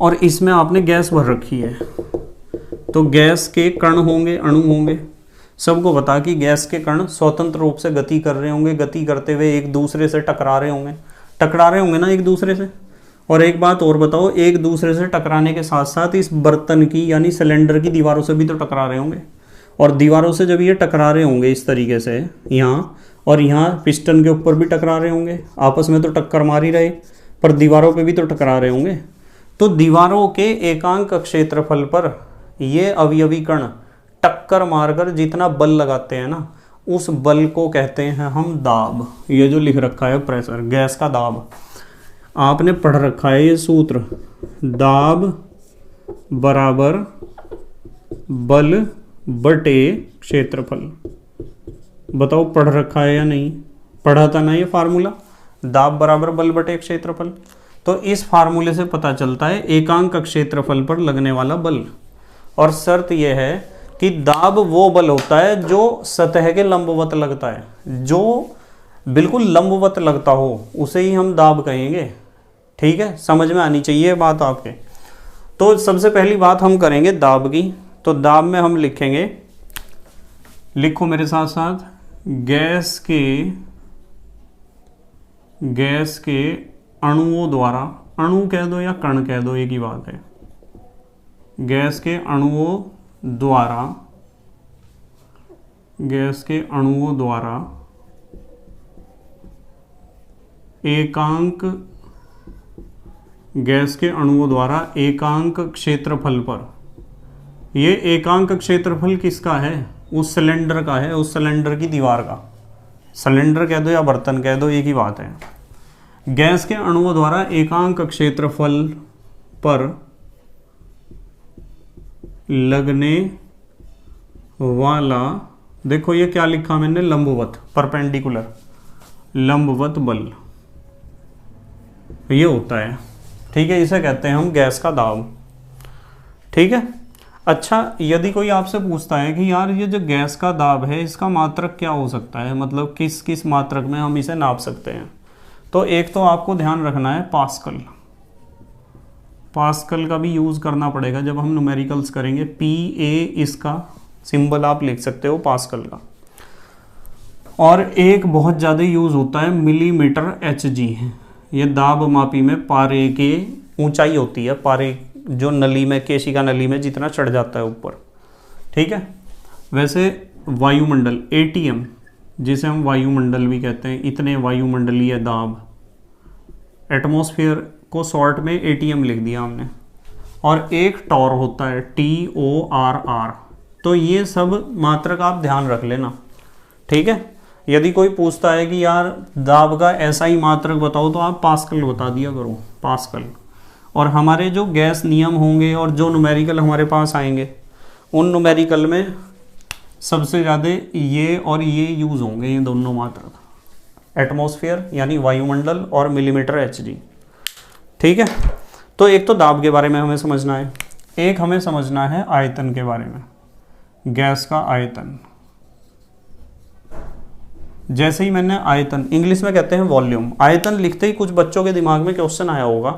Speaker 1: और इसमें आपने गैस भर रखी है। तो गैस के कण होंगे, अणु होंगे। सबको बता कि गैस के कण स्वतंत्र रूप से गति कर रहे होंगे, गति करते हुए एक दूसरे से टकरा रहे होंगे ना एक दूसरे से। और एक बात और बताओ, एक दूसरे से टकराने के साथ साथ इस बर्तन की यानी सिलेंडर की दीवारों से भी तो टकरा रहे होंगे। और दीवारों से जब ये टकरा रहे होंगे इस तरीके से यहाँ, और यहाँ पिस्टन के ऊपर भी टकरा रहे होंगे, आपस में तो टक्कर मार ही रहे, पर दीवारों पे भी तो टकरा रहे होंगे। तो दीवारों के एकांक क्षेत्रफल पर ये अवयवी कण टक्कर मारकर जितना बल लगाते हैं ना, उस बल को कहते हैं हम दाब। ये जो लिख रखा है प्रेशर, गैस का दाब, आपने पढ़ रखा है ये सूत्र, दाब बराबर बल बटे क्षेत्रफल। बताओ पढ़ रखा है या नहीं? पढ़ा था ना ये फार्मूला, दाब बराबर बल बटे क्षेत्रफल। तो इस फार्मूले से पता चलता है एकांक क्षेत्रफल पर लगने वाला बल। और शर्त यह है कि दाब वो बल होता है जो सतह के लंबवत लगता है, जो बिल्कुल लंबवत लगता हो उसे ही हम दाब कहेंगे, ठीक है। समझ में आनी चाहिए बात आपके। तो सबसे पहली बात हम करेंगे दाब की। तो दाब में हम लिखेंगे, लिखो मेरे साथ साथ, गैस के अणुओं द्वारा, अणु कह दो या कण कह दो एक ही बात है, गैस के अणुओं द्वारा एकांक क्षेत्रफल पर। ये एकांक क्षेत्रफल किसका है? उस सिलेंडर का है, उस सिलेंडर की दीवार का। सिलेंडर कह दो या बर्तन कह दो एक ही बात है। गैस के अणुओं द्वारा एकांक क्षेत्रफल पर लगने वाला, देखो ये क्या लिखा मैंने, लंबवत, परपेंडिकुलर, लंबवत बल, ये होता है। ठीक है, इसे कहते हैं हम गैस का दाब। ठीक है। अच्छा, यदि कोई आपसे पूछता है कि यार ये जो गैस का दाब है इसका मात्रक क्या हो सकता है, मतलब किस किस मात्रक में हम इसे नाप सकते हैं, तो एक तो आपको ध्यान रखना है पास्कल। पास्कल का भी यूज़ करना पड़ेगा जब हम न्यूमेरिकल्स करेंगे। PA इसका सिंबल आप लिख सकते हो पास्कल का। और एक बहुत ज़्यादा यूज़ होता है मिलीमीटर HG है। ये दाब मापी में पारे के ऊंचाई होती है, पारे जो नली में, केशिका नली में जितना चढ़ जाता है ऊपर। ठीक है। वैसे वायुमंडल ATM, जिसे हम वायुमंडल भी कहते हैं, इतने वायुमंडलीय दाब, एटमॉस्फेयर को शॉर्ट में ATM लिख दिया हमने। और एक टॉर होता है TORR। तो ये सब मात्रक आप ध्यान रख लेना। ठीक है। यदि कोई पूछता है कि यार दाब का ऐसा ही मात्रक बताओ, तो आप पास्कल बता दिया करो, पास्कल। और हमारे जो गैस नियम होंगे और जो न्यूमेरिकल हमारे पास आएंगे, उन न्यूमेरिकल में सबसे ज़्यादा ये और ये यूज़ होंगे, ये दोनों मात्रक, एटमॉस्फेयर यानी वायुमंडल और मिलीमीटर HG। ठीक है। तो एक तो दाब के बारे में हमें समझना है, एक हमें समझना है आयतन के बारे में, गैस का आयतन। जैसे ही मैंने आयतन, इंग्लिश में कहते हैं वॉल्यूम, आयतन लिखते ही कुछ बच्चों के दिमाग में क्वेश्चन आया होगा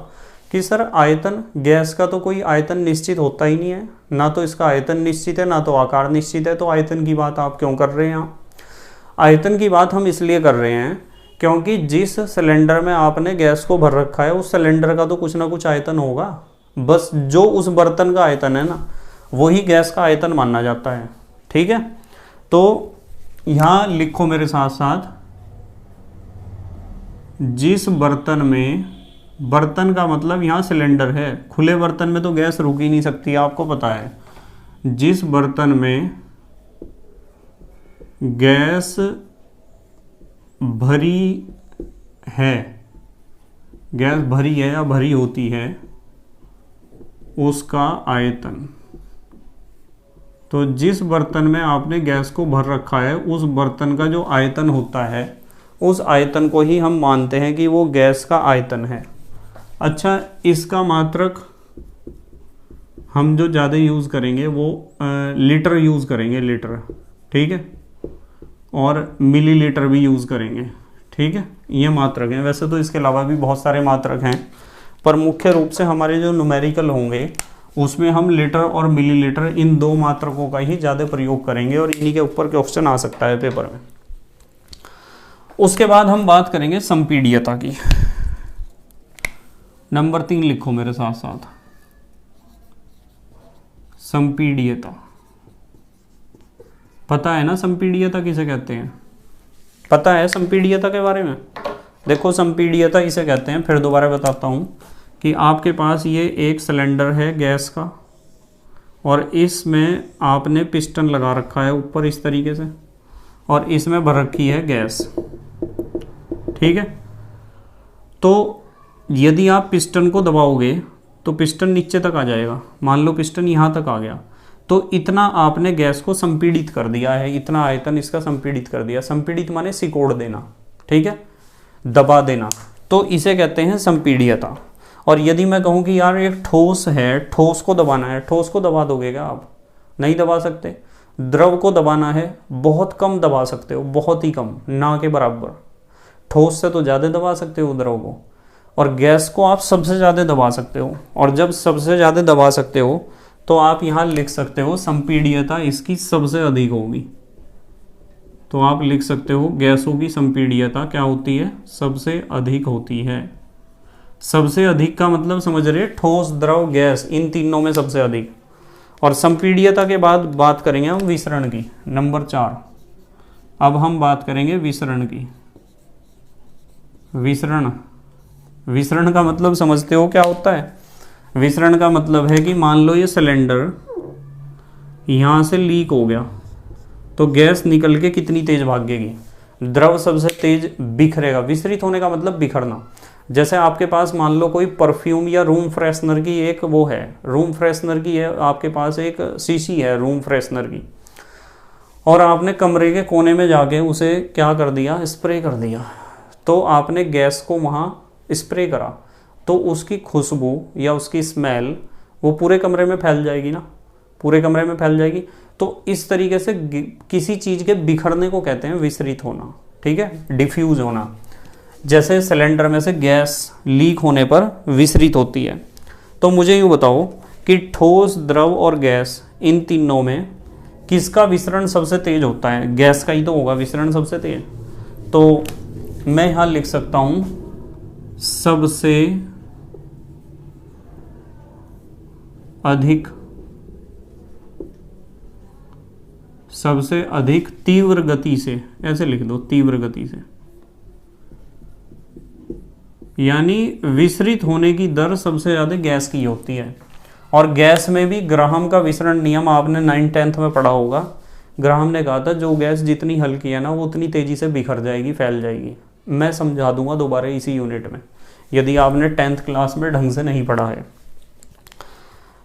Speaker 1: कि सर आयतन, गैस का तो कोई आयतन निश्चित होता ही नहीं है, ना तो इसका आयतन निश्चित है ना तो आकार निश्चित है, तो आयतन की बात आप क्यों कर रहे हैं यहाँ? आयतन की बात हम इसलिए कर रहे हैं क्योंकि जिस सिलेंडर में आपने गैस को भर रखा है उस सिलेंडर का तो कुछ ना कुछ आयतन होगा। बस जो उस बर्तन का आयतन है ना, वही गैस का आयतन माना जाता है। ठीक है। तो यहाँ लिखो मेरे साथ साथ, जिस बर्तन में, बर्तन का मतलब यहाँ सिलेंडर है, खुले बर्तन में तो गैस रुक ही नहीं सकती, आपको पता है। जिस बर्तन में गैस भरी है, गैस भरी है या भरी होती है, उसका आयतन। तो जिस बर्तन में आपने गैस को भर रखा है उस बर्तन का जो आयतन होता है, उस आयतन को ही हम मानते हैं कि वो गैस का आयतन है। अच्छा, इसका मात्रक हम जो ज़्यादा यूज़ करेंगे वो लीटर यूज़ करेंगे, लीटर। ठीक है। और मिलीलीटर भी यूज़ करेंगे। ठीक है। ये मात्रक हैं। वैसे तो इसके अलावा भी बहुत सारे मात्रक हैं, पर मुख्य रूप से हमारे जो न्यूमेरिकल होंगे उसमें हम लीटर और मिलीलीटर, इन दो मात्रकों का ही ज़्यादा प्रयोग करेंगे और इन्हीं के ऊपर क्वेश्चन आ सकता है पेपर में। उसके बाद हम बात करेंगे संपीड्यता की। नंबर 3 लिखो मेरे साथ साथ, संपीड्यता। पता है ना संपीड्यता किसे कहते हैं? पता है संपीड्यता के बारे में? देखो, संपीड्यता इसे कहते हैं, फिर दोबारा बताता हूँ, कि आपके पास ये एक सिलेंडर है गैस का और इसमें आपने पिस्टन लगा रखा है ऊपर इस तरीके से, और इसमें भर रखी है गैस। ठीक है। तो यदि आप पिस्टन को दबाओगे तो पिस्टन नीचे तक आ जाएगा। मान लो पिस्टन यहाँ तक आ गया, तो इतना आपने गैस को संपीड़ित कर दिया है, इतना आयतन इसका संपीड़ित कर दिया। संपीड़ित माने सिकोड़ देना। ठीक है, दबा देना, तो इसे कहते हैं संपीड्यता। और यदि मैं कहूँ कि यार एक ठोस है, ठोस को दबाना है, ठोस को दबा दोगे क्या आप? नहीं दबा सकते। द्रव को दबाना है, बहुत कम दबा सकते हो, बहुत ही कम, ना के बराबर। ठोस से तो ज़्यादा दबा सकते हो द्रव को, और गैस को आप सबसे ज़्यादा दबा सकते हो। और जब सबसे ज़्यादा दबा सकते हो तो आप यहाँ लिख सकते हो संपीड्यता इसकी सबसे अधिक होगी। तो आप लिख सकते हो गैसों की संपीड्यता क्या होती है? सबसे अधिक होती है। सबसे अधिक का मतलब समझ रहे, ठोस, द्रव, गैस, इन तीनों में सबसे अधिक। और संपीड्यता के बाद बात करेंगे हम विसरण की, नंबर 4। अब हम बात करेंगे विसरण की। विसरण, विसरण का मतलब समझते हो क्या होता है? विसरण का मतलब है कि मान लो ये सिलेंडर यहाँ से लीक हो गया, तो गैस निकल के कितनी तेज भागेगी? द्रव सबसे तेज बिखरेगा। विसरित होने का मतलब बिखरना। जैसे आपके पास मान लो कोई परफ्यूम या रूम फ्रेशनर की एक वो है, रूम फ्रेशनर की है आपके पास एक शीशी है रूम फ्रेशनर की, और आपने कमरे के कोने में जाके उसे क्या कर दिया, स्प्रे कर दिया, तो आपने गैस को वहाँ स्प्रे करा, तो उसकी खुशबू या उसकी स्मेल वो पूरे कमरे में फैल जाएगी ना, पूरे कमरे में फैल जाएगी। तो इस तरीके से किसी चीज़ के बिखरने को कहते हैं विसरित होना, ठीक है, डिफ्यूज होना। जैसे सिलेंडर में से गैस लीक होने पर विसरित होती है। तो मुझे यूँ बताओ कि ठोस, द्रव और गैस, इन तीनों में किसका विसरण सबसे तेज होता है? गैस का ही तो होगा विसरण सबसे तेज। तो मैं यहाँ लिख सकता हूँ सबसे अधिक तीव्र गति से, ऐसे लिख दो, तीव्र गति से, यानी विसरित होने की दर सबसे ज़्यादा गैस की होती है। और गैस में भी ग्राहम का विसरण नियम आपने 9th-10th में पढ़ा होगा। ग्राहम ने कहा था जो गैस जितनी हल्की है ना वो उतनी तेज़ी से बिखर जाएगी, फैल जाएगी। मैं समझा दूंगा दोबारा इसी यूनिट में, यदि आपने 10th क्लास में ढंग से नहीं पढ़ा है।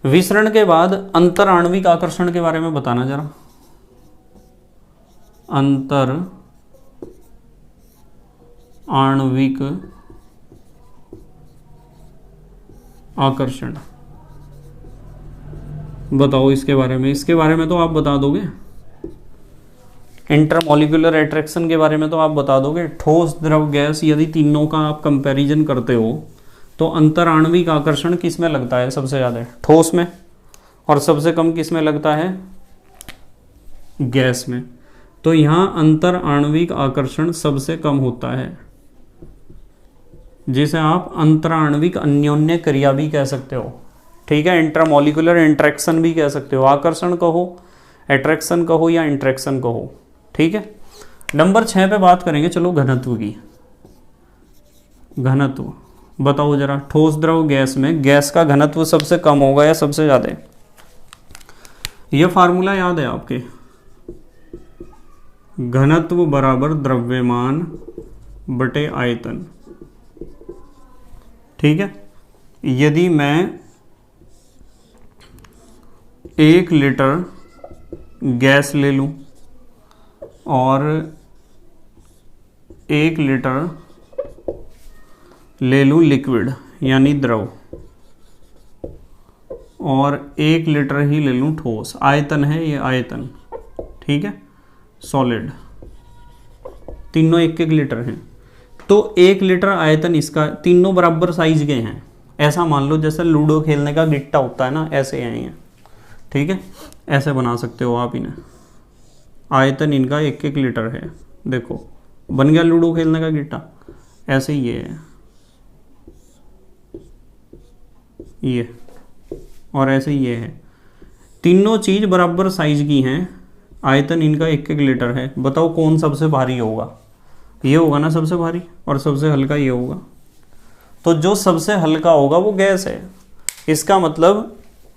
Speaker 1: विसरण के बाद अंतर आणविक आकर्षण के बारे में बताना जरा। अंतर आणविक आकर्षण बताओ इसके बारे में। इसके बारे में तो आप बता दोगे। इंटरमॉलिक्यूलर अट्रैक्शन के बारे में तो आप बता दोगे। ठोस, द्रव, गैस, यदि तीनों का आप कंपैरिजन करते हो तो अंतर आणविक आकर्षण किस में लगता है सबसे ज़्यादा? ठोस में। और सबसे कम किस में लगता है? गैस में। तो यहाँ अंतर आणविक आकर्षण सबसे कम होता है, जिसे आप अंतराण्विक अन्योन्य क्रिया भी कह सकते हो, ठीक है। इंटरमॉलिक्यूलर इंट्रैक्शन भी कह सकते हो। आकर्षण कहो, अट्रैक्शन कहो या इंट्रैक्शन कहो, ठीक है। नंबर 6 पे बात करेंगे, चलो घनत्व की। घनत्व बताओ जरा, ठोस, द्रव, गैस में गैस का घनत्व सबसे कम होगा या सबसे ज़्यादा? यह फार्मूला याद है आपके? घनत्व बराबर द्रव्यमान बटे आयतन, ठीक है। यदि मैं 1 लीटर गैस ले लूं और 1 लीटर ले लूं लिक्विड यानी द्रव, और 1 लीटर ही ले लूं ठोस, आयतन है ये आयतन, ठीक है, सॉलिड, तीनों 1-1 लीटर हैं। तो 1 लीटर आयतन इसका, तीनों बराबर साइज के हैं। ऐसा मान लो जैसे लूडो खेलने का गिट्टा होता है ना, ऐसे हैं ये, ठीक है। ऐसे बना सकते हो आप इन्हें। आयतन इनका 1-1 लीटर है। देखो बन गया लूडो खेलने का गिट्टा। ऐसे ही ये है, ये, और ऐसे ही ये है। तीनों चीज़ बराबर साइज की हैं। आयतन इनका 1-1 लीटर है। बताओ कौन सबसे भारी होगा? ये होगा ना सबसे भारी, और सबसे हल्का ये होगा। तो जो सबसे हल्का होगा वो गैस है। इसका मतलब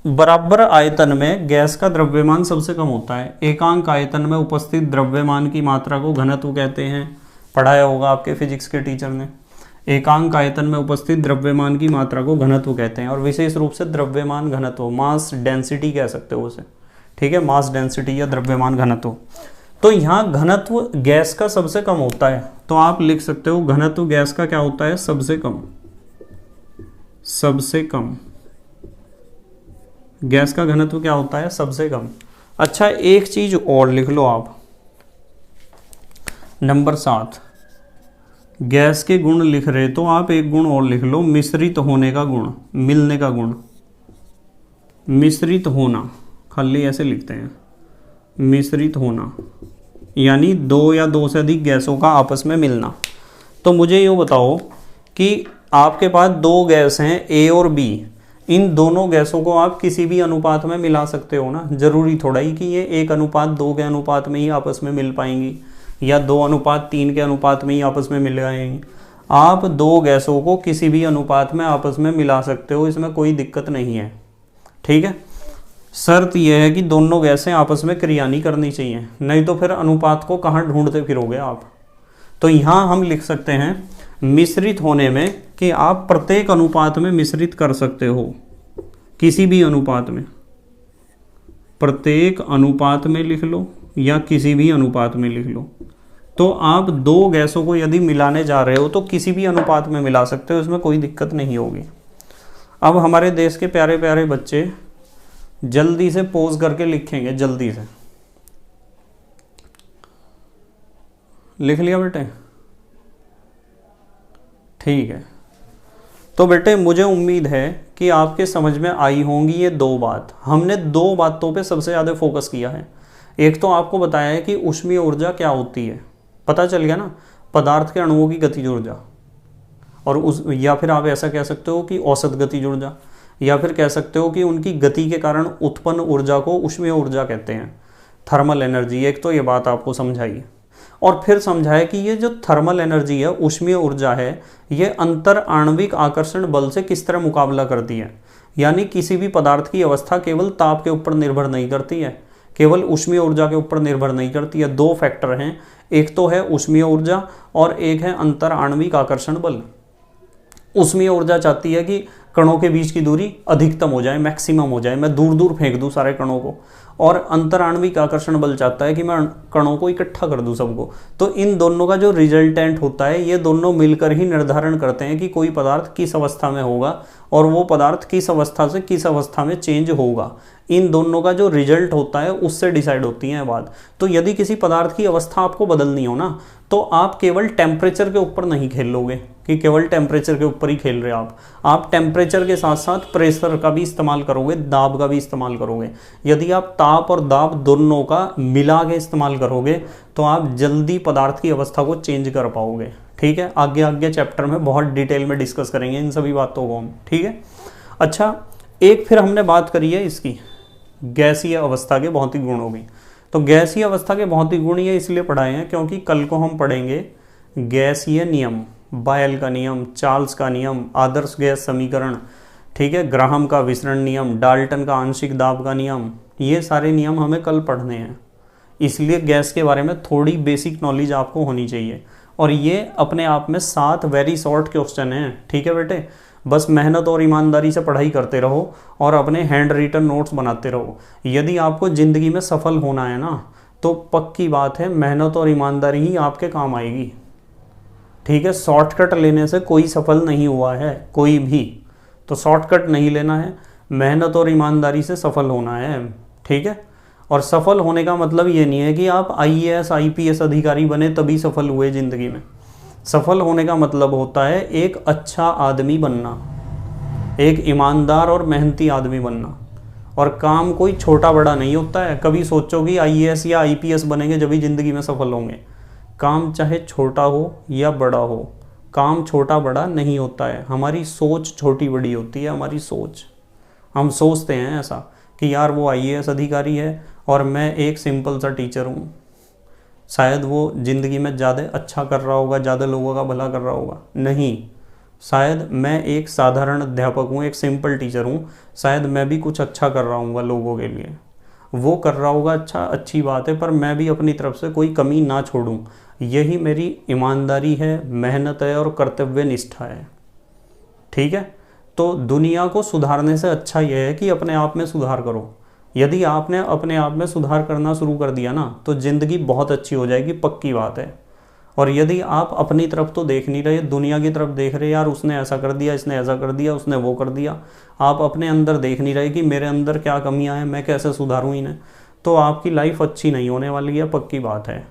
Speaker 1: बराबर आयतन में गैस का द्रव्यमान सबसे कम होता है। एकांक आयतन में उपस्थित द्रव्यमान की मात्रा को घनत्व कहते हैं। पढ़ाया होगा आपके फिजिक्स के टीचर ने। एकांक आयतन में उपस्थित द्रव्यमान की मात्रा को घनत्व कहते हैं, और विशेष रूप से द्रव्यमान घनत्व, मास डेंसिटी कह सकते हो उसे, ठीक है, मास डेंसिटी या द्रव्यमान घनत्व। तो यहाँ घनत्व गैस का सबसे कम होता है। तो आप लिख सकते हो घनत्व गैस का क्या होता है? सबसे कम। सबसे कम गैस का घनत्व क्या होता है? सबसे कम। अच्छा, एक चीज और लिख लो आप, नंबर 7। गैस के गुण लिख रहे तो आप एक गुण और लिख लो, मिश्रित होने का गुण, मिलने का गुण। मिश्रित होना खाली ऐसे लिखते हैं, मिश्रित होना यानी 2 या 2 से अधिक गैसों का आपस में मिलना। तो मुझे यूँ बताओ कि आपके पास 2 गैस हैं ए और बी। इन दोनों गैसों को आप किसी भी अनुपात में मिला सकते हो ना। जरूरी थोड़ा ही कि ये 1:2 के अनुपात में ही आपस में मिल पाएंगी या 2:3 के अनुपात में ही आपस में मिल जाएंगी। आप 2 गैसों को किसी भी अनुपात में आपस में मिला सकते हो, इसमें कोई दिक्कत नहीं है, ठीक है। शर्त यह है कि दोनों गैसें आपस में क्रिया नहीं करनी चाहिए, नहीं तो फिर अनुपात को कहाँ ढूंढते फिरोगे आप। तो यहाँ हम लिख सकते हैं मिश्रित होने में कि आप प्रत्येक अनुपात में मिश्रित कर सकते हो, किसी भी अनुपात में, प्रत्येक अनुपात में लिख लो या किसी भी अनुपात में लिख लो। तो आप दो गैसों को यदि मिलाने जा रहे हो तो किसी भी अनुपात में मिला सकते हो, इसमें कोई दिक्कत नहीं होगी। अब हमारे देश के प्यारे प्यारे बच्चे जल्दी से पोज करके लिखेंगे, जल्दी से लिख लिया बेटे? ठीक है। तो बेटे मुझे उम्मीद है कि आपके समझ में आई होंगी ये दो बात। हमने दो बातों पे सबसे ज़्यादा फोकस किया है। एक तो आपको बताया है कि ऊष्मीय ऊर्जा क्या होती है, पता चल गया ना, पदार्थ के अणुओं की गतिज ऊर्जा, और उस या फिर आप ऐसा कह सकते हो कि औसत गतिज ऊर्जा, या फिर कह सकते हो कि उनकी गति के कारण उत्पन्न ऊर्जा को ऊष्मीय ऊर्जा कहते हैं, थर्मल एनर्जी। एक तो ये बात आपको समझाई, और फिर समझाया कि ये जो थर्मल एनर्जी है, ऊष्मीय ऊर्जा है, ये अंतर आणविक आकर्षण बल से किस तरह मुकाबला करती है। यानी किसी भी पदार्थ की अवस्था केवल ताप के ऊपर निर्भर नहीं करती है, केवल ऊष्मीय ऊर्जा के ऊपर निर्भर नहीं करती है। दो फैक्टर हैं, एक तो है ऊष्मीय ऊर्जा और एक है अंतर आणविक आकर्षण बल। ऊष्मीय ऊर्जा चाहती है कि कणों के बीच की दूरी अधिकतम हो जाए, मैक्सिमम हो जाए, मैं दूर दूर फेंक दूं सारे कणों को, और अंतर आणविक आकर्षण बल चाहता है कि मैं कणों को इकट्ठा कर दूं सबको। तो इन दोनों का जो रिजल्टेंट होता है, ये दोनों मिलकर ही निर्धारण करते हैं कि कोई पदार्थ किस अवस्था में होगा और वो पदार्थ किस अवस्था से किस अवस्था में चेंज होगा। इन दोनों का जो रिजल्ट होता है उससे डिसाइड होती है बात। तो यदि किसी पदार्थ की अवस्था आपको बदलनी हो ना, तो आप केवल टेम्परेचर के ऊपर नहीं खेल लोगे कि केवल टेम्परेचर के ऊपर ही खेल रहे आप टेम्परेचर के साथ साथ प्रेशर का भी इस्तेमाल करोगे, दाब का भी इस्तेमाल करोगे। यदि आप ताप और दाब दोनों का मिला के इस्तेमाल करोगे तो आप जल्दी पदार्थ की अवस्था को चेंज कर पाओगे। ठीक है, आगे आगे चैप्टर में बहुत डिटेल में डिस्कस करेंगे इन सभी बातों को हम। ठीक है, अच्छा, एक फिर हमने बात करी है इसकी गैसीय अवस्था के भौतिक गुणों की। तो गैसीय अवस्था के भौतिक गुण ये इसलिए पढ़ाए हैं क्योंकि कल को हम पढ़ेंगे गैसीय नियम, बायल का नियम, चार्ल्स का नियम, आदर्श गैस समीकरण, ठीक है, ग्राहम का विसरण नियम, डाल्टन का आंशिक दाब का नियम, ये सारे नियम हमें कल पढ़ने हैं। इसलिए गैस के बारे में थोड़ी बेसिक नॉलेज आपको होनी चाहिए, और ये अपने आप में 7 वेरी शॉर्ट क्वेश्चन हैं। ठीक है बेटे, बस मेहनत और ईमानदारी से पढ़ाई करते रहो और अपने हैंड रिटन नोट्स बनाते रहो। यदि आपको ज़िंदगी में सफल होना है ना, तो पक्की बात है मेहनत और ईमानदारी ही आपके काम आएगी। ठीक है, शॉर्टकट लेने से कोई सफल नहीं हुआ है कोई भी, तो शॉर्टकट नहीं लेना है, मेहनत और ईमानदारी से सफल होना है। ठीक है, और सफल होने का मतलब ये नहीं है कि आप IAS IPS अधिकारी बने तभी सफल हुए ज़िंदगी में। सफल होने का मतलब होता है एक अच्छा आदमी बनना, एक ईमानदार और मेहनती आदमी बनना। और काम कोई छोटा बड़ा नहीं होता है। कभी सोचो कि IAS या IPS बनेंगे जब भी ज़िंदगी में सफल होंगे। काम चाहे छोटा हो या बड़ा हो, काम छोटा बड़ा नहीं होता है, हमारी सोच छोटी बड़ी होती है। हमारी सोच, हम सोचते हैं ऐसा कि यार वो IAS अधिकारी है और मैं एक सिंपल सा टीचर हूँ, शायद वो ज़िंदगी में ज़्यादा अच्छा कर रहा होगा, ज़्यादा लोगों का भला कर रहा होगा। नहीं, शायद मैं एक साधारण अध्यापक हूँ, एक सिंपल टीचर हूँ, शायद मैं भी कुछ अच्छा कर रहा हूँ लोगों के लिए। वो कर रहा होगा अच्छा, अच्छी बात है, पर मैं भी अपनी तरफ से कोई कमी ना छोड़ूं। यही मेरी ईमानदारी है, मेहनत है और कर्तव्य निष्ठा है। ठीक है, तो दुनिया को सुधारने से अच्छा यह है कि अपने आप में सुधार करो। यदि आपने अपने आप में सुधार करना शुरू कर दिया ना, तो ज़िंदगी बहुत अच्छी हो जाएगी, पक्की बात है। और यदि आप अपनी तरफ तो देख नहीं रहे, दुनिया की तरफ देख रहे, यार उसने ऐसा कर दिया, इसने ऐसा कर दिया, उसने वो कर दिया, आप अपने अंदर देख नहीं रहे कि मेरे अंदर क्या कमियां हैं, मैं कैसे सुधारूं इन्हें, तो आपकी लाइफ अच्छी नहीं होने वाली है, पक्की बात है।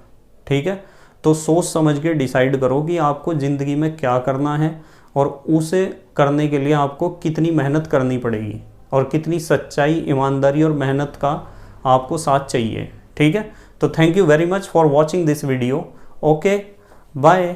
Speaker 1: ठीक है, तो सोच समझ के डिसाइड करो कि आपको ज़िंदगी में क्या करना है और उसे करने के लिए आपको कितनी मेहनत करनी पड़ेगी और कितनी सच्चाई, ईमानदारी और मेहनत का आपको साथ चाहिए। ठीक है, तो thank you very much for watching this video. Okay, bye.